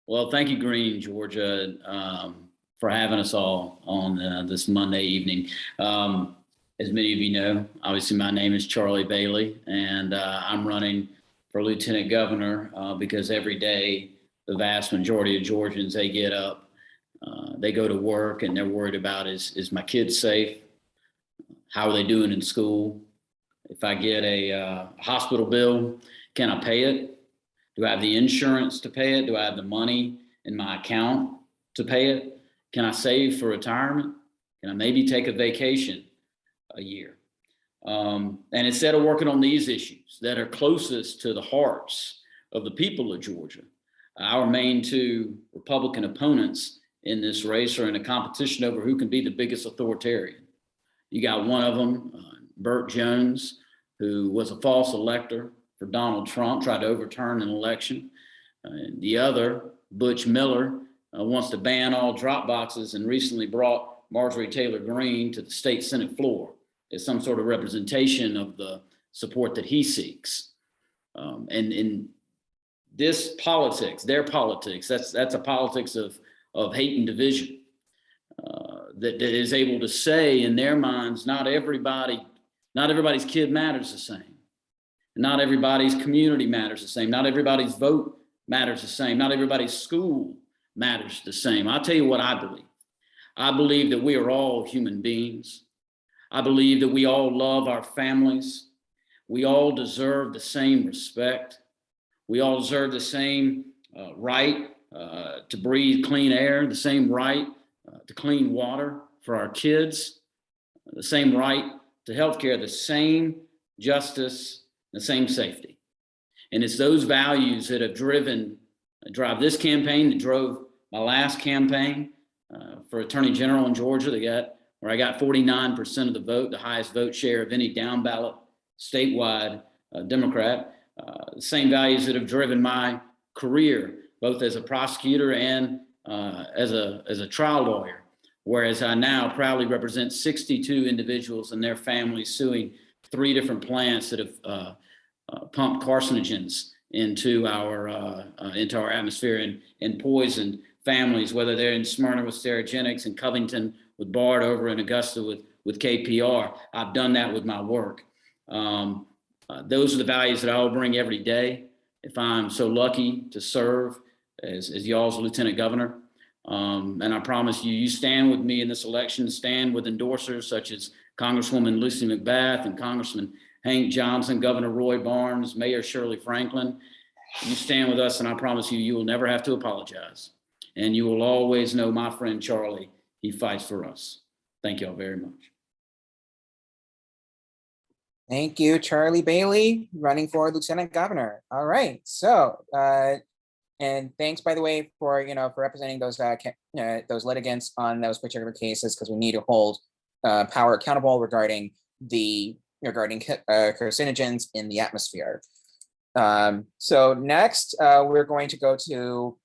Well, thank you, Green, Georgia, for having us all on this Monday evening. As many of you know, obviously my name is Charlie Bailey, and I'm running for Lieutenant Governor because every day the vast majority of Georgians, they get up, they go to work, and they're worried about is my kids safe? How are they doing in school? If I get a hospital bill, can I pay it? Do I have the insurance to pay it? Do I have the money in my account to pay it? Can I save for retirement? Can I maybe take a vacation a year? And instead of working on these issues that are closest to the hearts of the people of Georgia, our main 2 Republican opponents in this race are in a competition over who can be the biggest authoritarian. You got one of them, Burt Jones, who was a false elector for Donald Trump, tried to overturn an election. The other, Butch Miller, wants to ban all drop boxes and recently brought Marjorie Taylor Greene to the state Senate floor as some sort of representation of the support that he seeks. And in this politics, their politics, that's a politics of hate and division that is able to say in their minds, not everybody's kid matters the same. Not everybody's community matters the same. Not everybody's vote matters the same. Not everybody's school matters the same. I'll tell you what I believe. I believe that we are all human beings. I believe that we all love our families. We all deserve the same respect. We all deserve the same right to breathe clean air, the same right to clean water for our kids, the same right to healthcare, the same justice, the same safety. And it's those values that have drive this campaign, that drove my last campaign for Attorney General in Georgia, where I got 49% of the vote, the highest vote share of any down ballot statewide Democrat. The same values that have driven my career, both as a prosecutor and as a trial lawyer, whereas I now proudly represent 62 individuals and their families suing 3 different plants that have pumped carcinogens into our atmosphere and poisoned families, whether they're in Smyrna with Sterigenics, in Covington with Bard, over in Augusta with KPR. I've done that with my work. Those are the values that I will bring every day if I'm so lucky to serve as y'all's Lieutenant Governor. And I promise you, you stand with me in this election, stand with endorsers such as Congresswoman Lucy McBath and Congressman Hank Johnson, Governor Roy Barnes, Mayor Shirley Franklin. You stand with us, and I promise you, you will never have to apologize. And you will always know my friend Charlie, he fights for us. Thank you all very much. Thank you, Charlie Bailey, running for Lieutenant Governor. All right, so, and thanks, by the way, for representing those litigants on those particular cases, because we need to hold power accountable regarding carcinogens in the atmosphere. So next, we're going to go to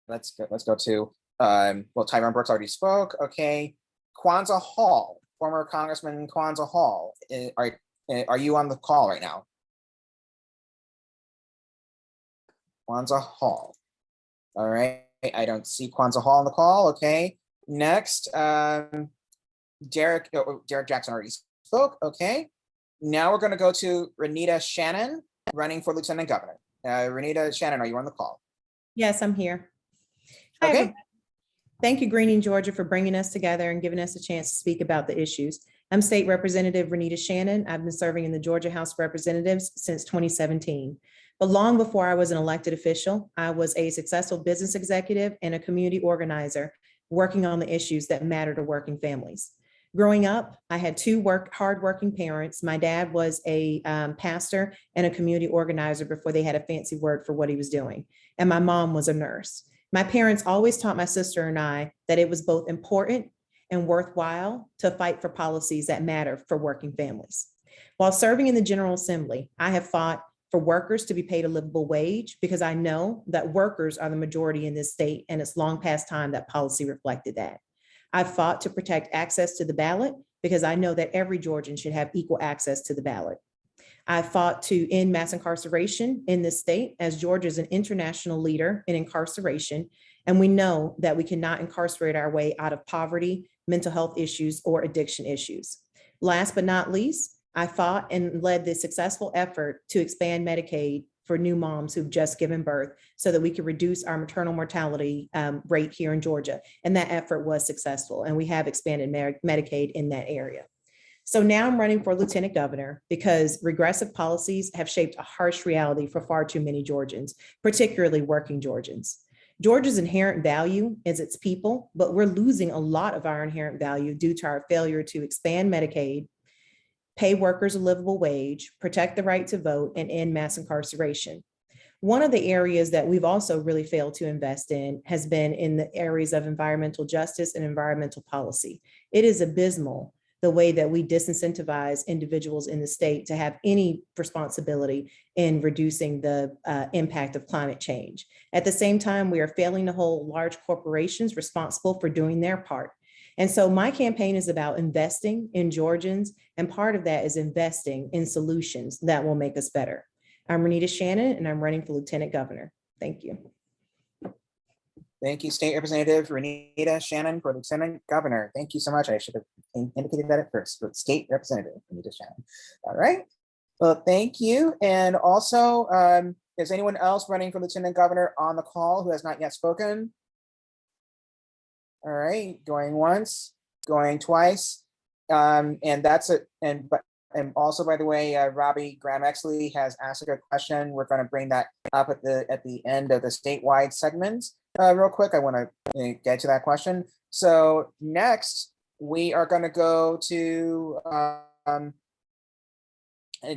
let's go to well, Tyrone Brooks already spoke. Okay, Kwanzaa Hall, former Congressman Kwanzaa Hall. Are you on the call right now? Kwanzaa Hall. All right, I don't see Kwanzaa Hall on the call. Okay, next, Derek Jackson already spoke. Okay, now we're going to go to Renita Shannon, running for Lieutenant Governor. Renita Shannon, are you on the call? Yes, I'm here. Hi, Okay. everybody. Thank you, Greening Georgia, for bringing us together and giving us a chance to speak about the issues. I'm State Representative Renita Shannon. I've been serving in the Georgia House of Representatives since 2017. But long before I was an elected official, I was a successful business executive and a community organizer working on the issues that matter to working families. Growing up, I had 2 hardworking parents. My dad was a pastor and a community organizer before they had a fancy word for what he was doing. And my mom was a nurse. My parents always taught my sister and I that it was both important and worthwhile to fight for policies that matter for working families. While serving in the General Assembly, I have fought for workers to be paid a livable wage because I know that workers are the majority in this state, and it's long past time that policy reflected that. I've fought to protect access to the ballot because I know that every Georgian should have equal access to the ballot. I fought to end mass incarceration in this state, as Georgia is an international leader in incarceration. And we know that we cannot incarcerate our way out of poverty, mental health issues, or addiction issues. Last but not least, I fought and led the successful effort to expand Medicaid for new moms who've just given birth so that we could reduce our maternal mortality rate here in Georgia. And that effort was successful, and we have expanded Medicaid in that area. So now I'm running for lieutenant governor because regressive policies have shaped a harsh reality for far too many Georgians, particularly working Georgians. Georgia's inherent value is its people, but we're losing a lot of our inherent value due to our failure to expand Medicaid, pay workers a livable wage, protect the right to vote, and end mass incarceration. One of the areas that we've also really failed to invest in has been in the areas of environmental justice and environmental policy. It is abysmal the way that we disincentivize individuals in the state to have any responsibility in reducing the impact of climate change. At the same time, we are failing to hold large corporations responsible for doing their part. And so my campaign is about investing in Georgians, and part of that is investing in solutions that will make us better. I'm Renita Shannon, and I'm running for lieutenant governor. Thank you. Thank you, State Representative Renita Shannon for Lieutenant Governor. Thank you so much. I should have indicated that at first, but State Representative Renita Shannon. All right. Well, thank you. And also, is anyone else running for Lieutenant Governor on the call who has not yet spoken? All right, going once, going twice. And that's it. And also, by the way, Robbie Graham-Exley has asked a good question. We're going to bring that up at the end of the statewide segment. Real quick, I want to get to that question. So next, we are going to go to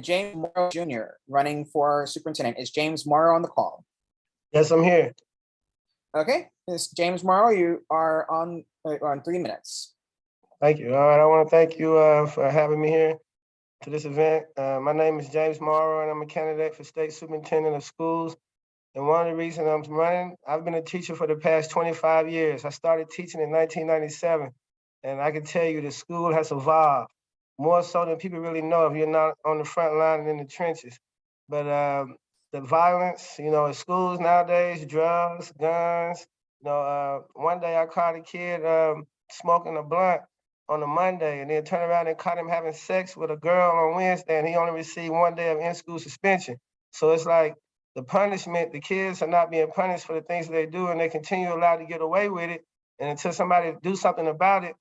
James Morrow Jr. running for superintendent. Is James Morrow on the call? Yes, I'm here. Okay, Ms. James Morrow, you are on 3 minutes. Thank you. All right, I want to thank you for having me here to this event. My name is James Morrow, and I'm a candidate for state superintendent of schools. And one of the reasons I'm running, I've been a teacher for the past 25 years. I started teaching in 1997, and I can tell you the school has evolved more so than people really know if you're not on the front line and in the trenches. But the violence, in schools nowadays, drugs, guns. One day I caught a kid smoking a blunt on a Monday, and then turned around and caught him having sex with a girl on Wednesday, and he only received 1 day of in-school suspension. So it's like, the punishment, the kids are not being punished for the things that they do, and they continue allowed to get away with it. And until somebody do something about it,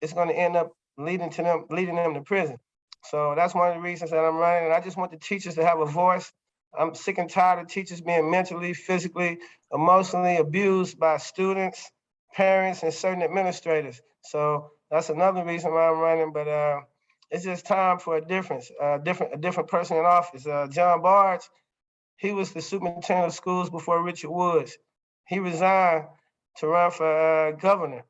it's going to end up leading them to prison. So that's one of the reasons that I'm running. And I just want the teachers to have a voice. I'm sick and tired of teachers being mentally, physically, emotionally abused by students, parents, and certain administrators. So that's another reason why I'm running. But it's just time for a difference, a different person in office. John Barge, he was the superintendent of schools before Richard Woods. He resigned to run for governor.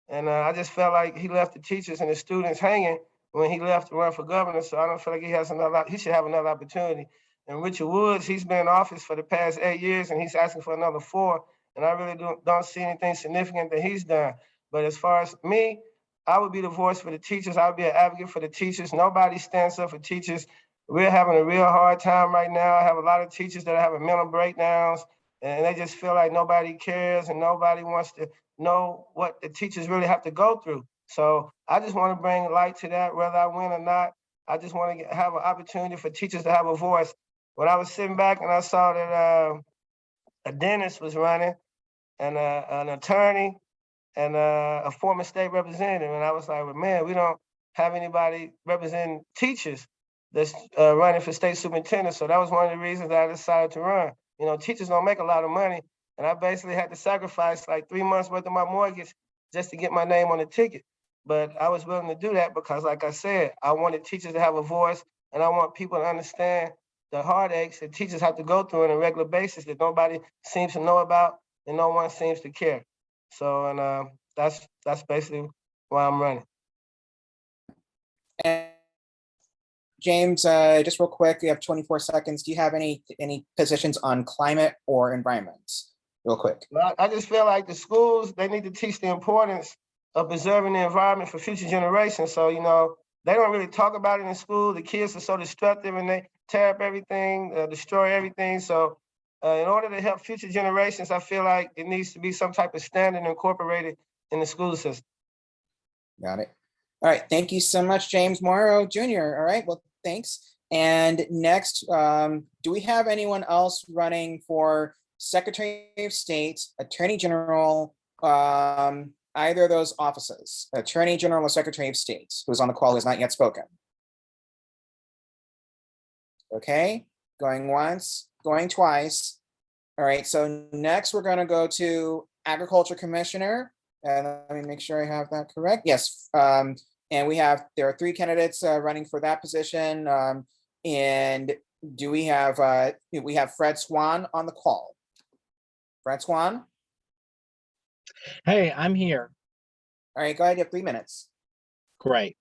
And I just felt like he left the teachers and the students hanging when he left to run for governor. So I don't feel like he should have another opportunity. And Richard Woods, he's been in office for the past 8 years, and he's asking for another 4. And I really don't see anything significant that he's done. But as far as me, I would be the voice for the teachers. I would be an advocate for the teachers. Nobody stands up for teachers. We're having a real hard time right now. I have a lot of teachers that are having mental breakdowns, and they just feel like nobody cares and nobody wants to know what the teachers really have to go through. So I just want to bring light to that, whether I win or not. I just want to have an opportunity for teachers to have a voice. When I was sitting back and I saw that a dentist was running, and an attorney, and a former state representative, and I was like, well, man, we don't have anybody representing teachers that's running for state superintendent. So that was one of the reasons that I decided to run. Teachers don't make a lot of money, and I basically had to sacrifice like 3 months worth of my mortgage just to get my name on the ticket. But I was willing to do that because, like I said, I wanted teachers to have a voice, and I want people to understand the heartaches that teachers have to go through on a regular basis that nobody seems to know about and no one seems to care. So, and that's basically why I'm running. And James, just real quick, you have 24 seconds. Do you have any positions on climate or environment? Real quick. Well, I just feel like the schools, they need to teach the importance of preserving the environment for future generations. So, they don't really talk about it in school. The kids are so destructive and they tear up everything, destroy everything. So in order to help future generations, I feel like it needs to be some type of standard incorporated in the school system. Got it. All right. Thank you so much, James Morrow Jr. All right. Well, thanks. And next, do we have anyone else running for Secretary of State, Attorney General, either of those offices, Attorney General or Secretary of State, who's on the call, who has not yet spoken? Okay, going once, going twice. All right, so next we're going to go to Agriculture Commissioner. And let me make sure I have that correct. Yes, and there are 3 candidates running for that position. And do we have Fred Swan on the call? Fred Swan? Hey, I'm here. All right, go ahead, you have 3 minutes. Great.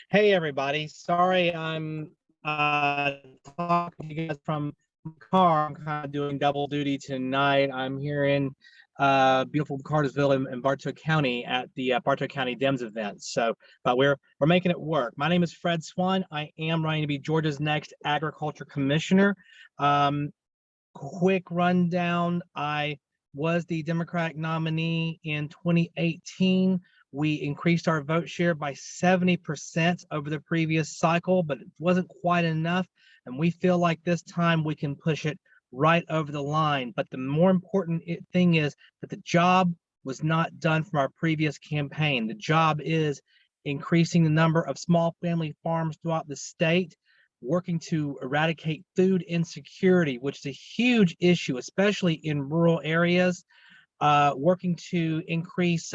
Hey, everybody. Sorry I'm talking to you guys from the car. I'm kind of doing double duty tonight. I'm here in beautiful Cartersville in Bartow County at the Bartow County DEMS event. So, but we're making it work. My name is Fred Swan. I am running to be Georgia's next Agriculture Commissioner. Quick rundown. I was the Democratic nominee in 2018. We increased our vote share by 70% over the previous cycle, but it wasn't quite enough. And we feel like this time we can push it right over the line. But the more important thing is that the job was not done from our previous campaign. The job is increasing the number of small family farms throughout the state, working to eradicate food insecurity, which is a huge issue, especially in rural areas, working to increase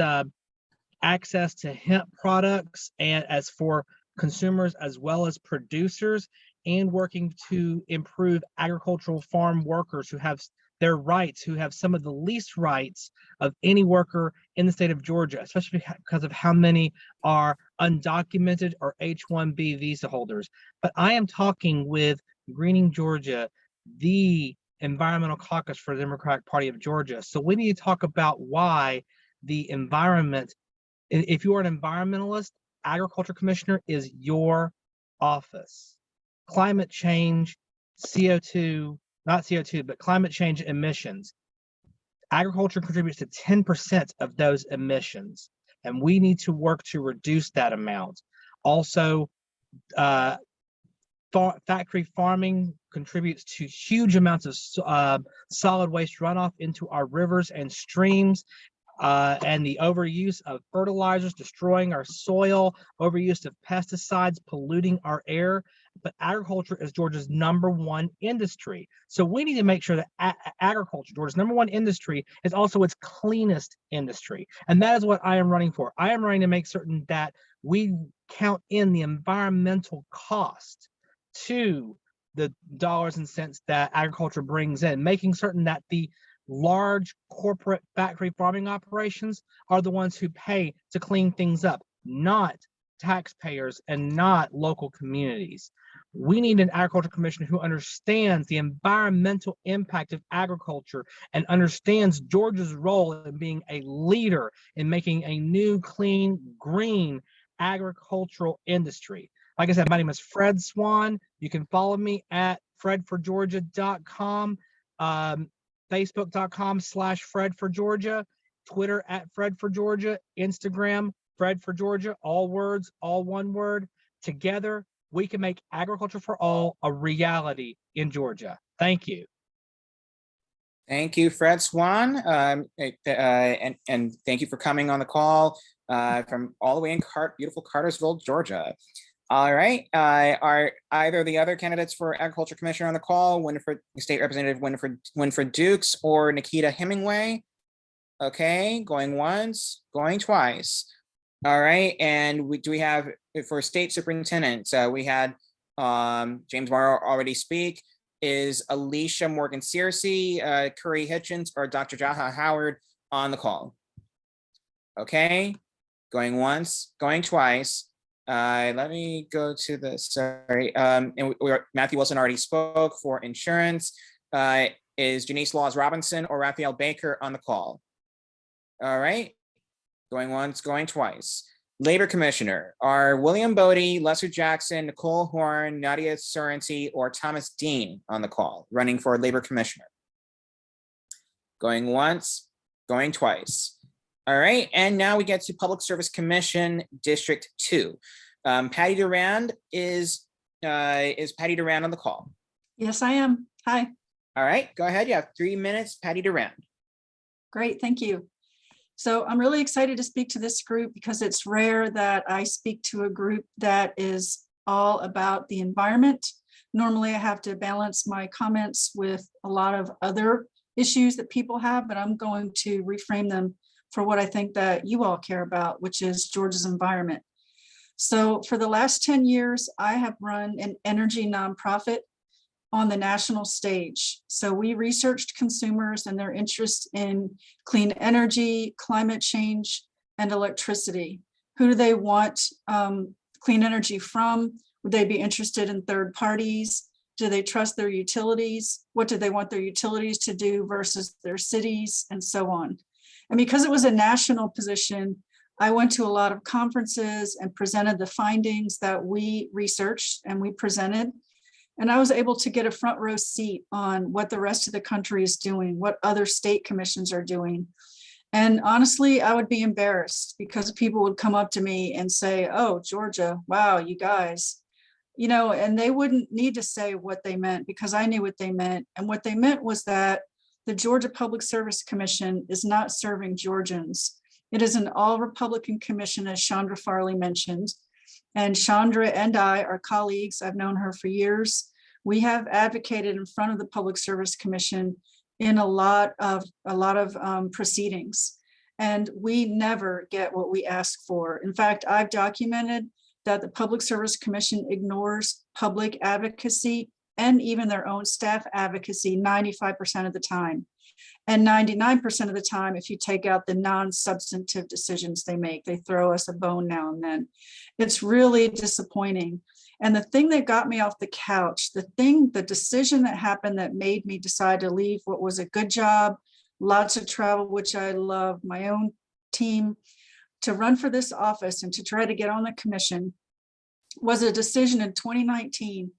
access to hemp products and as for consumers as well as producers, and working to improve agricultural farm workers who have their rights, who have some of the least rights of any worker in the state of Georgia, especially because of how many are undocumented or H-1B visa holders. But I am talking with Greening Georgia, the environmental caucus for the Democratic Party of Georgia. So we need to talk about why the environment, if you are an environmentalist, Agriculture Commissioner is your office. Climate change, CO2, not CO2, but climate change emissions. Agriculture contributes to 10% of those emissions, and we need to work to reduce that amount. Also, factory farming contributes to huge amounts of solid waste runoff into our rivers and streams. And the overuse of fertilizers destroying our soil, overuse of pesticides polluting our air. But agriculture is Georgia's #1 industry. So we need to make sure that agriculture, Georgia's #1 industry, is also its cleanest industry. And that is what I am running for. I am running to make certain that we count in the environmental cost to the dollars and cents that agriculture brings in, making certain that the large corporate factory farming operations are the ones who pay to clean things up, not taxpayers and not local communities. We need an agriculture commissioner who understands the environmental impact of agriculture and understands Georgia's role in being a leader in making a new, clean, green agricultural industry. Like I said, my name is Fred Swan. You can follow me at fredforgeorgia.com. Facebook.com/FredForGeorgia, Twitter @FredForGeorgia, Instagram, FredForGeorgia, all words, all one word. Together, we can make agriculture for all a reality in Georgia. Thank you. Thank you, Fred Swan. And thank you for coming on the call from all the way in beautiful Cartersville, Georgia. All right, are either the other candidates for Agriculture Commissioner on the call, State Representative Winfred Dukes or Nikita Hemingway? Okay, going once, going twice. All right, and we have, for State Superintendent, we had James Morrow already speak. Is Alicia Morgan Searcy, Curry Hitchens, or Dr. Jaha Howard on the call? Okay, going once, going twice. Let me go to the, sorry, and Matthew Wilson already spoke for insurance. Is Janice Laws Robinson or Raphael Baker on the call? All right, going once, going twice. Labor Commissioner are William Bodie, Lester Jackson, Nicole Horn, Nadia Sorensen, or Thomas Dean on the call, running for Labor Commissioner. Going once, going twice. All right, and now we get to Public Service Commission District 2. Patty Durand is Patty Durand on the call? Yes, I am. Hi. All right, go ahead. You have 3 minutes, Patty Durand. Great, thank you. So I'm really excited to speak to this group because it's rare that I speak to a group that is all about the environment. Normally I have to balance my comments with a lot of other issues that people have, but I'm going to reframe them for what I think that you all care about, which is Georgia's environment. So for the last 10 years, I have run an energy nonprofit on the national stage. So we researched consumers and their interest in clean energy, climate change, and electricity. Who do they want clean energy from? Would they be interested in third parties? Do they trust their utilities? What do they want their utilities to do versus their cities, and so on? And because it was a national position, I went to a lot of conferences and presented the findings that we researched and we presented. And I was able to get a front row seat on what the rest of the country is doing, what other state commissions are doing. And honestly, I would be embarrassed because people would come up to me and say, oh, Georgia, wow, you guys, you know, and they wouldn't need to say what they meant because I knew what they meant. And what they meant was that the Georgia Public Service Commission is not serving Georgians. It is an all Republican commission, as Chandra Farley mentioned. And Chandra and I are colleagues. I've known her for years. We have advocated in front of the Public Service Commission in a lot of proceedings, and we never get what we ask for. In fact, I've documented that the Public Service Commission ignores public advocacy and even their own staff advocacy 95% of the time. And 99% of the time, if you take out the non-substantive decisions they make, they throw us a bone now and then. It's really disappointing. And the thing that got me off the couch, the decision that happened that made me decide to leave what was a good job, lots of travel, which I love, my own team, to run for this office and to try to get on the commission was a decision in 2019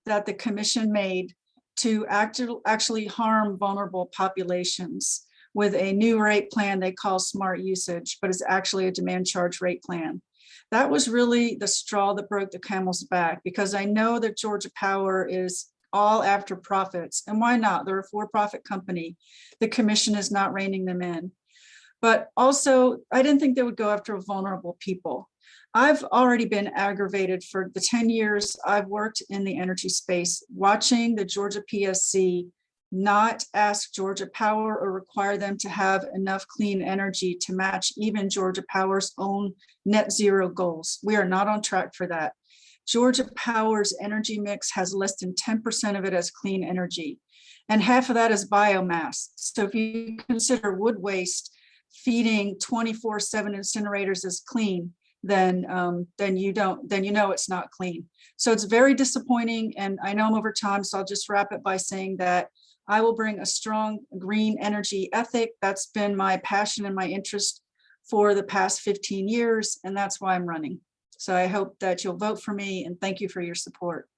that the commission made to actually harm vulnerable populations with a new rate plan they call smart usage, but it's actually a demand charge rate plan. That was really the straw that broke the camel's back, because I know that Georgia Power is all after profits, and why not? They're a for-profit company. The commission is not reining them in. But also, I didn't think they would go after vulnerable people. I've already been aggravated for the 10 years I've worked in the energy space, watching the Georgia PSC not ask Georgia Power or require them to have enough clean energy to match even Georgia Power's own net zero goals. We are not on track for that. Georgia Power's energy mix has less than 10% of it as clean energy, and half of that is biomass. So if you consider wood waste feeding 24/7 incinerators as clean, then you know it's not clean. So it's very disappointing, and I know I'm over time, so I'll just wrap it by saying that I will bring a strong green energy ethic. That's been my passion and my interest for the past 15 years, and that's why I'm running. So I hope that you'll vote for me, and thank you for your support.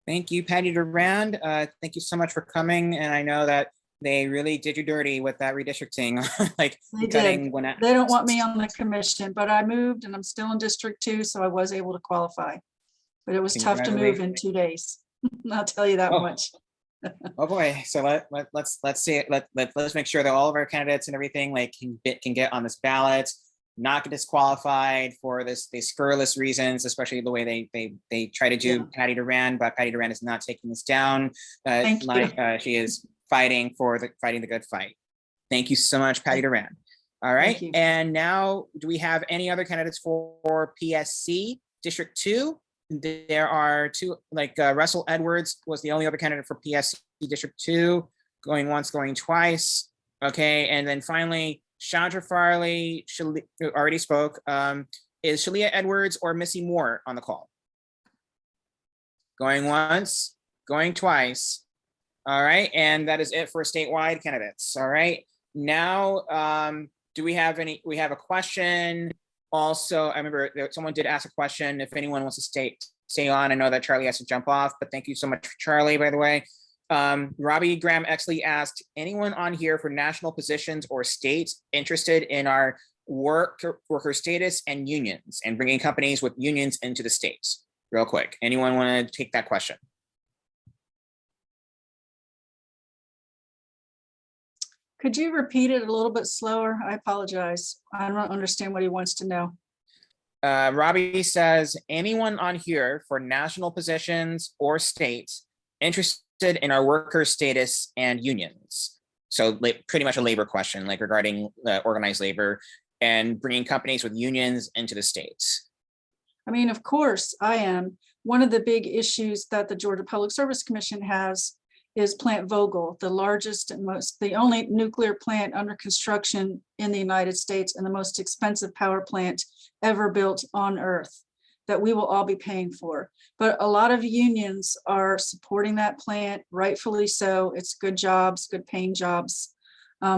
Thank you, Patty Durand. Thank you so much for coming, and I know that they really did you dirty with that redistricting. Like They did. They don't want me on the commission, but I moved and I'm still in District 2, so I was able to qualify. But it was tough to move in 2 days. I'll tell you that much. Oh boy! So let's see it. Let's make sure that all of our candidates and everything like can get on this ballot, not get disqualified for these scurrilous reasons, especially the way they try to do Patty Durand, but Patty Durand is not taking this down. She is fighting the good fight. Thank you so much, Patty Durand. All right, and now do we have any other candidates for PSC District 2? There are two, Russell Edwards was the only other candidate for PSC District 2, going once, going twice. Okay, and then finally, Chandra Farley already spoke. Is Shalia Edwards or Missy Moore on the call? Going once, going twice. All right, and that is it for statewide candidates. All right, now do we have a question? Also, I remember someone did ask a question, if anyone wants to stay on. I know that Charlie has to jump off, but thank you so much for Charlie, by the way. Robbie Graham Exley asked, anyone on here for national positions or states interested in our worker status and unions and bringing companies with unions into the states? Real quick, anyone want to take that question? Could you repeat it a little bit slower? I apologize. I don't understand what he wants to know. Robbie says, anyone on here for national positions or states interested in our worker status and unions? So pretty much a labor question, like regarding organized labor and bringing companies with unions into the states. I mean, of course I am. One of the big issues that the Georgia Public Service Commission has is Plant Vogtle, the largest and the only nuclear plant under construction in the United States and the most expensive power plant ever built on Earth that we will all be paying for. But a lot of unions are supporting that plant, rightfully so. It's good jobs, good paying jobs.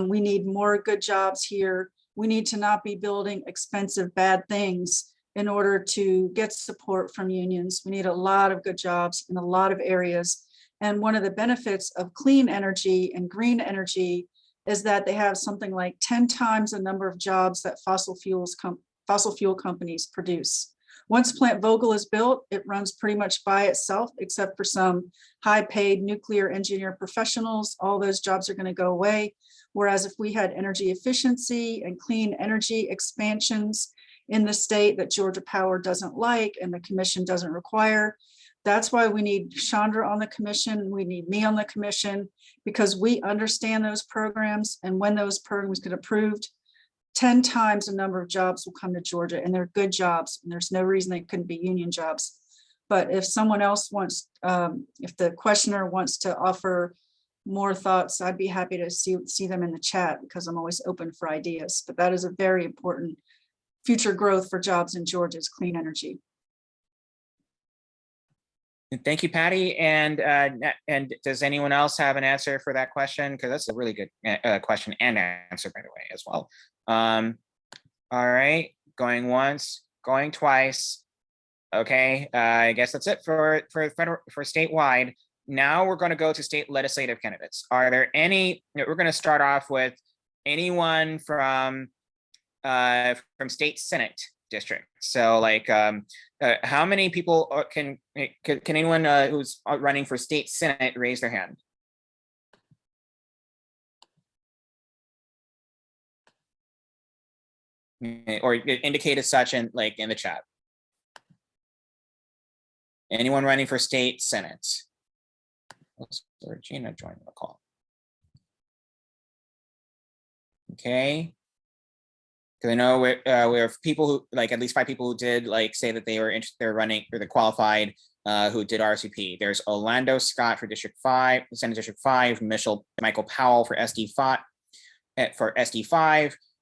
We need more good jobs here. We need to not be building expensive, bad things in order to get support from unions. We need a lot of good jobs in a lot of areas. And one of the benefits of clean energy and green energy is that they have something like 10 times the number of jobs that fossil fuel companies produce. Once Plant Vogtle is built, it runs pretty much by itself, except for some high-paid nuclear engineer professionals. All those jobs are going to go away. Whereas if we had energy efficiency and clean energy expansions in the state that Georgia Power doesn't like and the commission doesn't require, that's why we need Chandra on the commission. We need me on the commission, because we understand those programs. And when those programs get approved, 10 times the number of jobs will come to Georgia, and they're good jobs. And there's no reason they couldn't be union jobs. But if someone else wants, if the questioner wants to offer more thoughts, I'd be happy to see them in the chat, because I'm always open for ideas. But that is a very important future growth for jobs in Georgia, is clean energy. Thank you, Patty. And does anyone else have an answer for that question? Because that's a really good question and answer, by the way, as well. All right, going once, going twice. Okay, I guess that's it for statewide. Now we're going to go to state legislative candidates. Are there any? We're going to start off with anyone from state Senate district. So like, how many people can anyone who's running for state Senate raise their hand? Or indicate as such in the chat. Anyone running for state Senate? Let's Regina join the call. Okay. Because I know we have people who, like, at least 5 people who did say that they were interested, they're running, or the qualified, who did RSVP. There's Orlando Scott for District 5, Senate District 5, Michael Powell for SD5,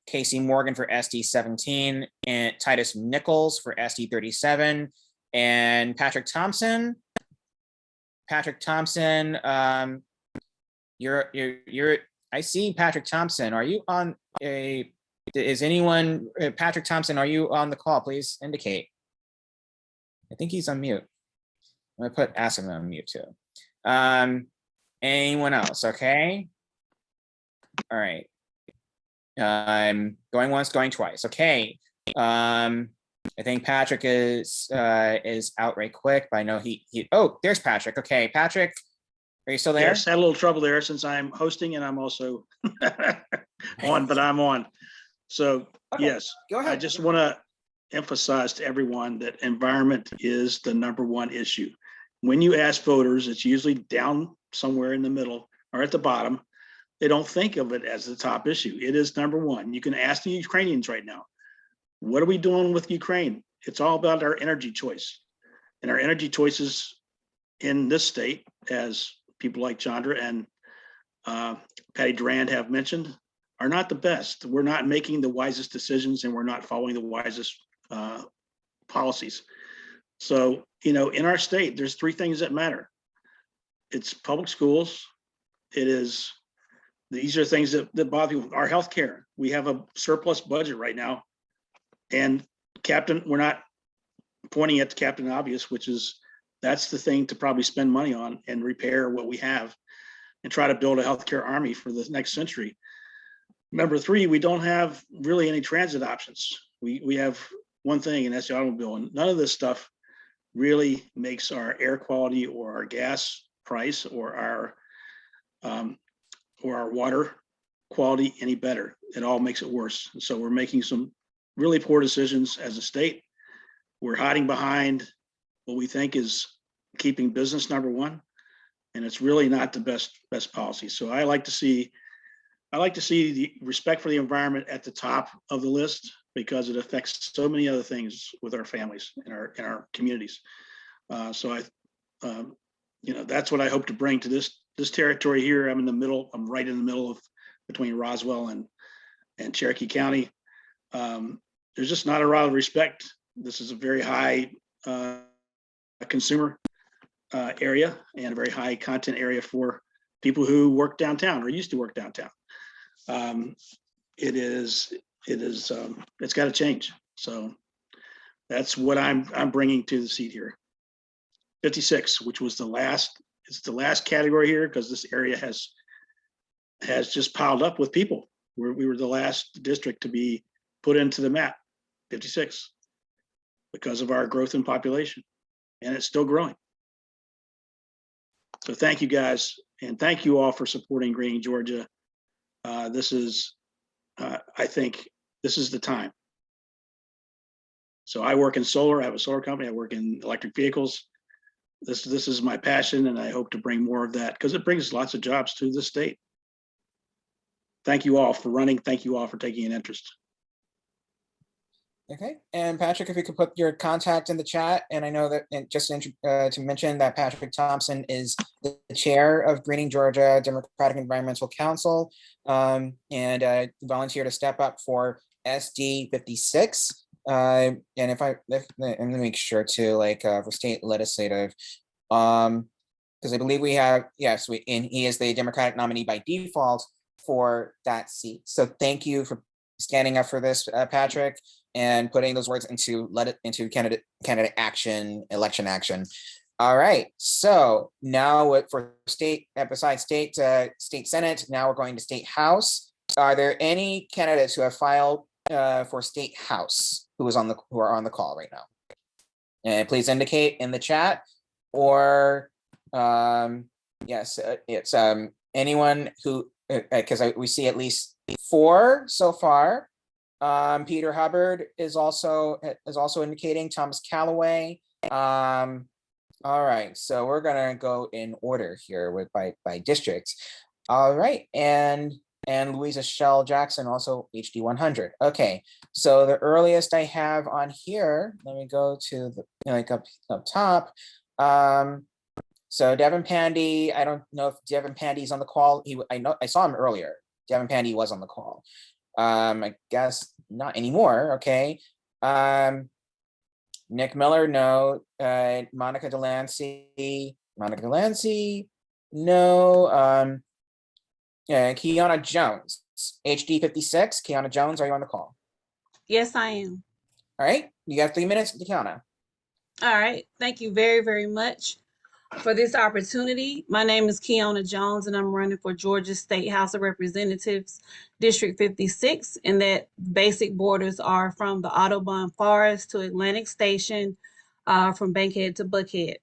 Casey Morgan for SD 17, and Titus Nichols for SD 37, and Patrick Thompson. Patrick Thompson, I see Patrick Thompson. Are you on a? Is anyone, Patrick Thompson, are you on the call? Please indicate. I think he's on mute. I'm gonna ask him on mute too. Anyone else? Okay. All right. Going once, going twice. Okay. I think Patrick is out right quick, but I know he oh, there's Patrick. Okay, Patrick, are you still there? Yes, had a little trouble there since I'm hosting and I'm also on, but I'm on. So okay, yes, go ahead. I just want to emphasize to everyone that environment is the #1 issue. When you ask voters, it's usually down somewhere in the middle or at the bottom. They don't think of it as the top issue. It is #1. You can ask the Ukrainians right now, what are we doing with Ukraine? It's all about our energy choice. And our energy choices in this state, as people like Chandra and Patty Durand have mentioned, are not the best. We're not making the wisest decisions, and we're not following the wisest policies. So, in our state, there's 3 things that matter. It's public schools, it is These are things that bother you. Our healthcare, we have a surplus budget right now. And Captain, we're not pointing at the Captain Obvious, which is, that's the thing to probably spend money on and repair what we have and try to build a healthcare army for the next century. Number three, we don't have really any transit options. We have one thing, and that's the automobile. And none of this stuff really makes our air quality or our gas price or our water quality any better. It all makes it worse. So we're making some really poor decisions as a state. We're hiding behind what we think is keeping business number one, and it's really not the best policy. So I like to see the respect for the environment at the top of the list, because it affects so many other things with our families and our communities. So that's what I hope to bring to this territory here. I'm in the middle. I'm right in the middle of between Roswell and Cherokee County. There's just not a lot of respect. This is a very high consumer area and a very high content area for people who work downtown or used to work downtown. It's got to change. So that's what I'm bringing to the seat here. 56, which was it's the last category here, because this area has just piled up with people. We were the last district to be put into the map, 56, because of our growth in population, and it's still growing. So thank you guys, and thank you all for supporting Greening Georgia. I think this is the time. So I work in solar. I have a solar company. I work in electric vehicles. This is my passion, and I hope to bring more of that, because it brings lots of jobs to the state. Thank you all for running. Thank you all for taking an interest. Okay, and Patrick, if you could put your contact in the chat, and I know that, and just to mention that Patrick Thompson is the chair of Greening Georgia Democratic Environmental Council, and volunteered to step up for SD 56. And let me make sure too, like for state legislative, because I believe we have, yes, and he is the Democratic nominee by default for that seat. So thank you for standing up for this, Patrick, and putting those words into candidate action, election action. All right, so now for state, besides state Senate, now we're going to state House. Are there any candidates who have filed for state House who are on the call right now? And please indicate in the chat, or yes, it's anyone who, because we see at least 4 so far. Peter Hubbard is also indicating, Thomas Callaway. All right, so we're gonna go in order here by districts. All right, and Louisa Shell Jackson, also HD 100. Okay, so the earliest I have on here, let me go to the up top. So Devin Pandy, I don't know if Devin Pandy's on the call. I saw him earlier. Devin Pandy was on the call. I guess not anymore. Okay. Nick Miller, no. Monica Delancey, no. Kiana Jones, HD 56. Kiana Jones, are you on the call? Yes, I am. All right, you got 3 minutes, Kiana. All right, thank you very, very much for this opportunity. My name is Kiana Jones, and I'm running for Georgia State House of Representatives, District 56, and that basic borders are from the Audubon Forest to Atlantic Station, from Bankhead to Buckhead.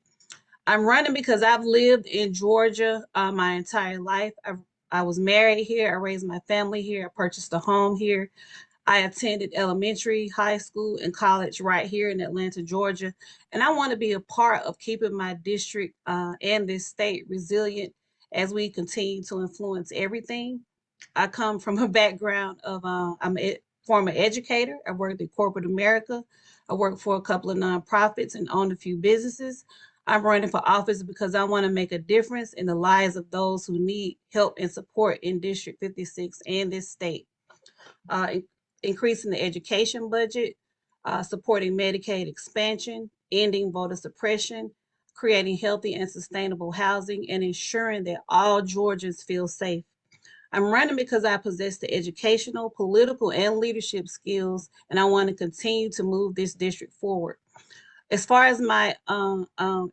I'm running because I've lived in Georgia my entire life. I was married here. I raised my family here. I purchased a home here. I attended elementary, high school, and college right here in Atlanta, Georgia. And I want to be a part of keeping my district and this state resilient as we continue to influence everything. I come from a background of, I'm a former educator. I worked in corporate America. I worked for a couple of nonprofits and owned a few businesses. I'm running for office because I want to make a difference in the lives of those who need help and support in District 56 and this state. Increasing the education budget, supporting Medicaid expansion, ending voter suppression, creating healthy and sustainable housing, and ensuring that all Georgians feel safe. I'm running because I possess the educational, political, and leadership skills, and I want to continue to move this district forward. As far as my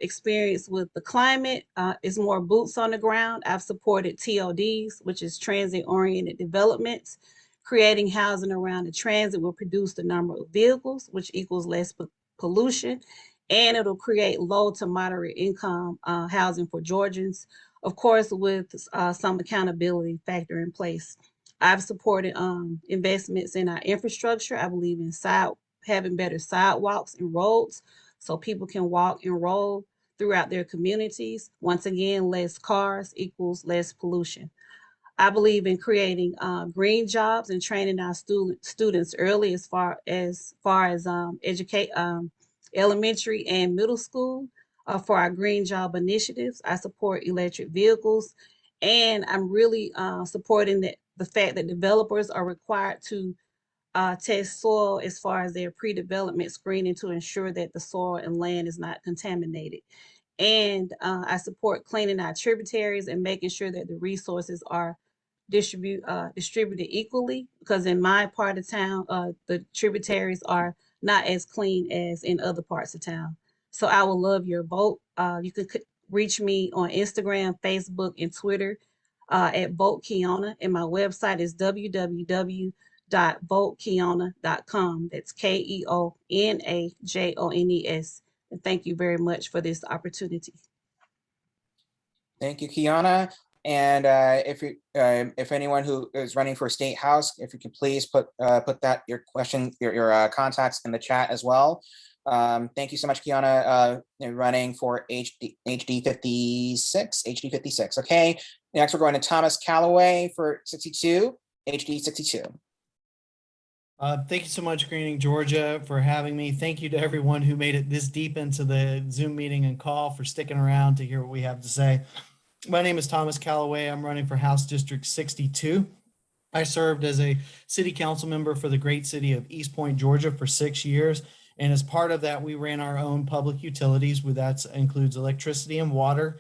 experience with the climate, is more boots on the ground. I've supported TODs, which is transit-oriented developments. Creating housing around the transit will produce the number of vehicles, which equals less pollution, and it'll create low to moderate income housing for Georgians, of course, with some accountability factor in place. I've supported investments in our infrastructure. I believe in having better sidewalks and roads so people can walk and roll throughout their communities. Once again, less cars equals less pollution. I believe in creating green jobs and training our students early as far as educate elementary and middle school for our green job initiatives. I support electric vehicles, and I'm really supporting the fact that developers are required to test soil as far as their pre-development screening to ensure that the soil and land is not contaminated. And I support cleaning our tributaries and making sure that the resources are distributed equally, because in my part of town, the tributaries are not as clean as in other parts of town. So I would love your vote. You can reach me on Instagram, Facebook, and Twitter at Vote Keona, and my website is www.votekeona.com. That's KEONAJONES. And thank you very much for this opportunity. Thank you, Kiana. And if anyone who is running for State House, if you could please put that your contacts in the chat as well. Thank you so much, Kiana, running for HD 56. Okay, next we're going to Thomas Calloway for 62, HD 62. Thank you so much, Greening Georgia, for having me. Thank you to everyone who made it this deep into the Zoom meeting and call, for sticking around to hear what we have to say. My name is Thomas Calloway. I'm running for House District 62. I served as a city council member for the great city of East Point, Georgia for 6 years. And as part of that, we ran our own public utilities, that includes electricity and water.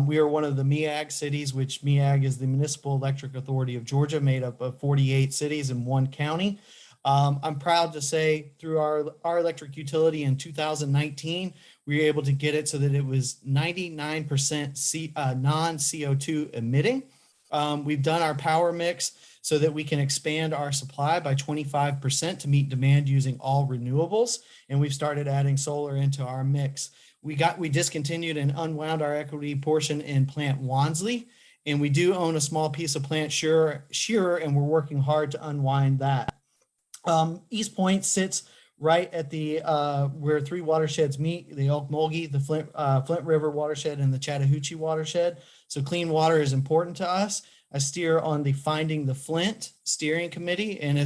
We are one of the MEAG cities, which MEAG is the Municipal Electric Authority of Georgia, made up of 48 cities in one county. I'm proud to say through our electric utility in 2019, we were able to get it so that it was 99% non-CO2 emitting. We've done our power mix so that we can expand our supply by 25% to meet demand using all renewables. And we've started adding solar into our mix. We discontinued and unwound our equity portion in Plant Wansley. And we do own a small piece of Plant Shearer, and we're working hard to unwind that. East Point sits right at the where three watersheds meet: the Ocmulgee, the Flint River watershed, and the Chattahoochee watershed. So clean water is important to us. I steer on the Finding the Flint steering committee, and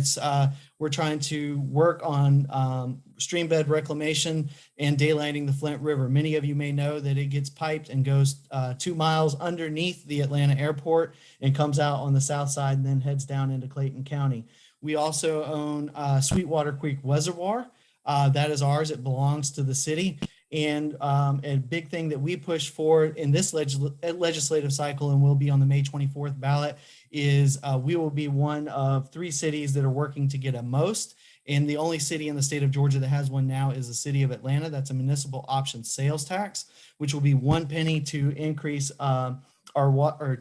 we're trying to work on stream bed reclamation and daylighting the Flint River. Many of you may know that it gets piped and goes 2 miles underneath the Atlanta airport and comes out on the south side and then heads down into Clayton County. We also own Sweetwater Creek Reservoir. That is ours. It belongs to the city. And a big thing that we push for in this legislative cycle, and will be on the May 24th ballot, is we will be one of 3 cities that are working to get a MOST. And the only city in the state of Georgia that has one now is the city of Atlanta. That's a municipal option sales tax, which will be 1 penny to increase to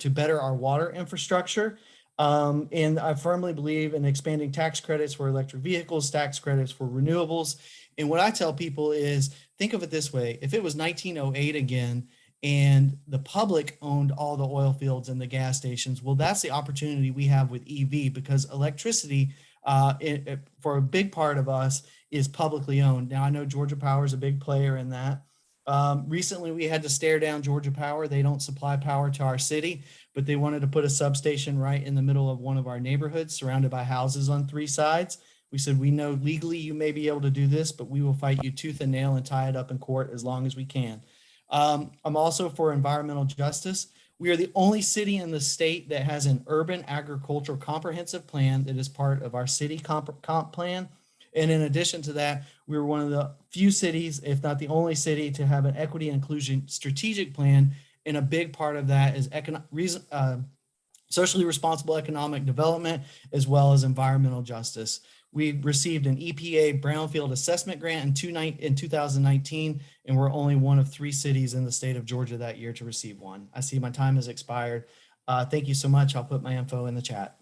better our water infrastructure. And I firmly believe in expanding tax credits for electric vehicles, tax credits for renewables. And what I tell people is, think of it this way: if it was 1908 again and the public owned all the oil fields and the gas stations, well, that's the opportunity we have with EV, because electricity for a big part of us is publicly owned. Now, I know Georgia Power is a big player in that. Recently, we had to stare down Georgia Power. They don't supply power to our city, but they wanted to put a substation right in the middle of one of our neighborhoods, surrounded by houses on 3 sides. We said, we know legally you may be able to do this, but we will fight you tooth and nail and tie it up in court as long as we can. I'm also for environmental justice. We are the only city in the state that has an urban agricultural comprehensive plan that is part of our city comp plan. And in addition to that, we were one of the few cities, if not the only city, to have an equity and inclusion strategic plan. And a big part of that is socially responsible economic development, as well as environmental justice. We received an EPA Brownfield Assessment Grant in 2019, and we're only one of 3 cities in the state of Georgia that year to receive one. I see my time has expired. Thank you so much. I'll put my info in the chat.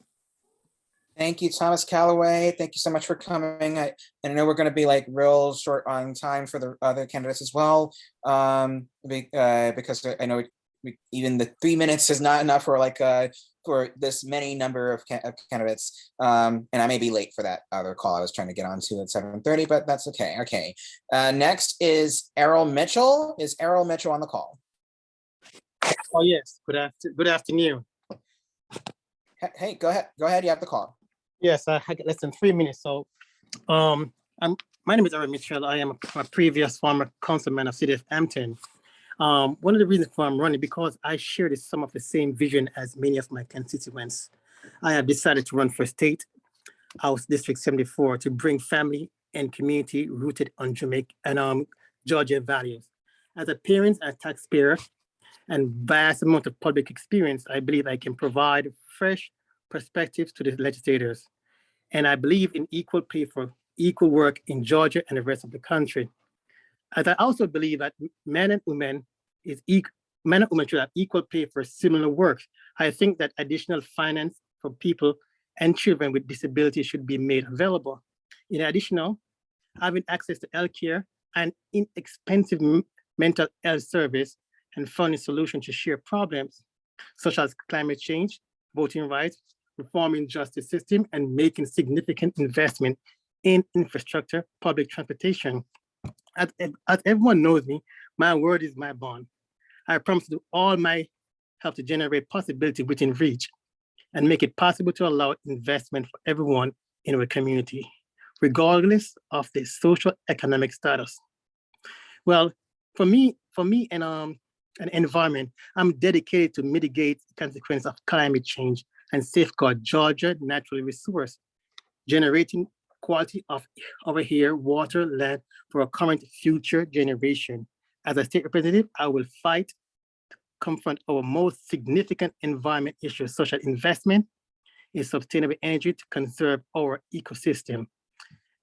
Thank you, Thomas Callaway. Thank you so much for coming. I know we're going to be like real short on time for the other candidates as well, because I know even the 3 minutes is not enough for like for this many number of candidates. And I may be late for that other call I was trying to get onto at 7:30, but that's okay. Okay. Next is Errol Mitchell. Is Errol Mitchell on the call? Oh, yes. Good afternoon. Hey, go ahead. Go ahead. You have the call. Yes, I got less than 3 minutes. So my name is Errol Mitchell. I am a previous former councilman of City of Hampton. One of the reasons for I'm running because I share some of the same vision as many of my constituents. I have decided to run for State House District 74 to bring family and community rooted on Jamaica and Georgia values. As a parent and taxpayer and vast amount of public experience, I believe I can provide fresh perspectives to the legislators. And I believe in equal pay for equal work in Georgia and the rest of the country. As I also believe that men and women should have equal pay for similar work. I think that additional finance for people and children with disabilities should be made available. In addition, having access to healthcare and inexpensive mental health service and finding solutions to share problems, such as climate change, voting rights, reforming justice system, and making significant investment in infrastructure, public transportation. As everyone knows me, my word is my bond. I promise to do all my help to generate possibility within reach and make it possible to allow investment for everyone in our community, regardless of their social economic status. Well, for me and an environment, I'm dedicated to mitigate the consequences of climate change and safeguard Georgia natural resource, generating quality of our air, water, land for our current future generation. As a state representative, I will fight to confront our most significant environment issues, such as investment in sustainable energy to conserve our ecosystem.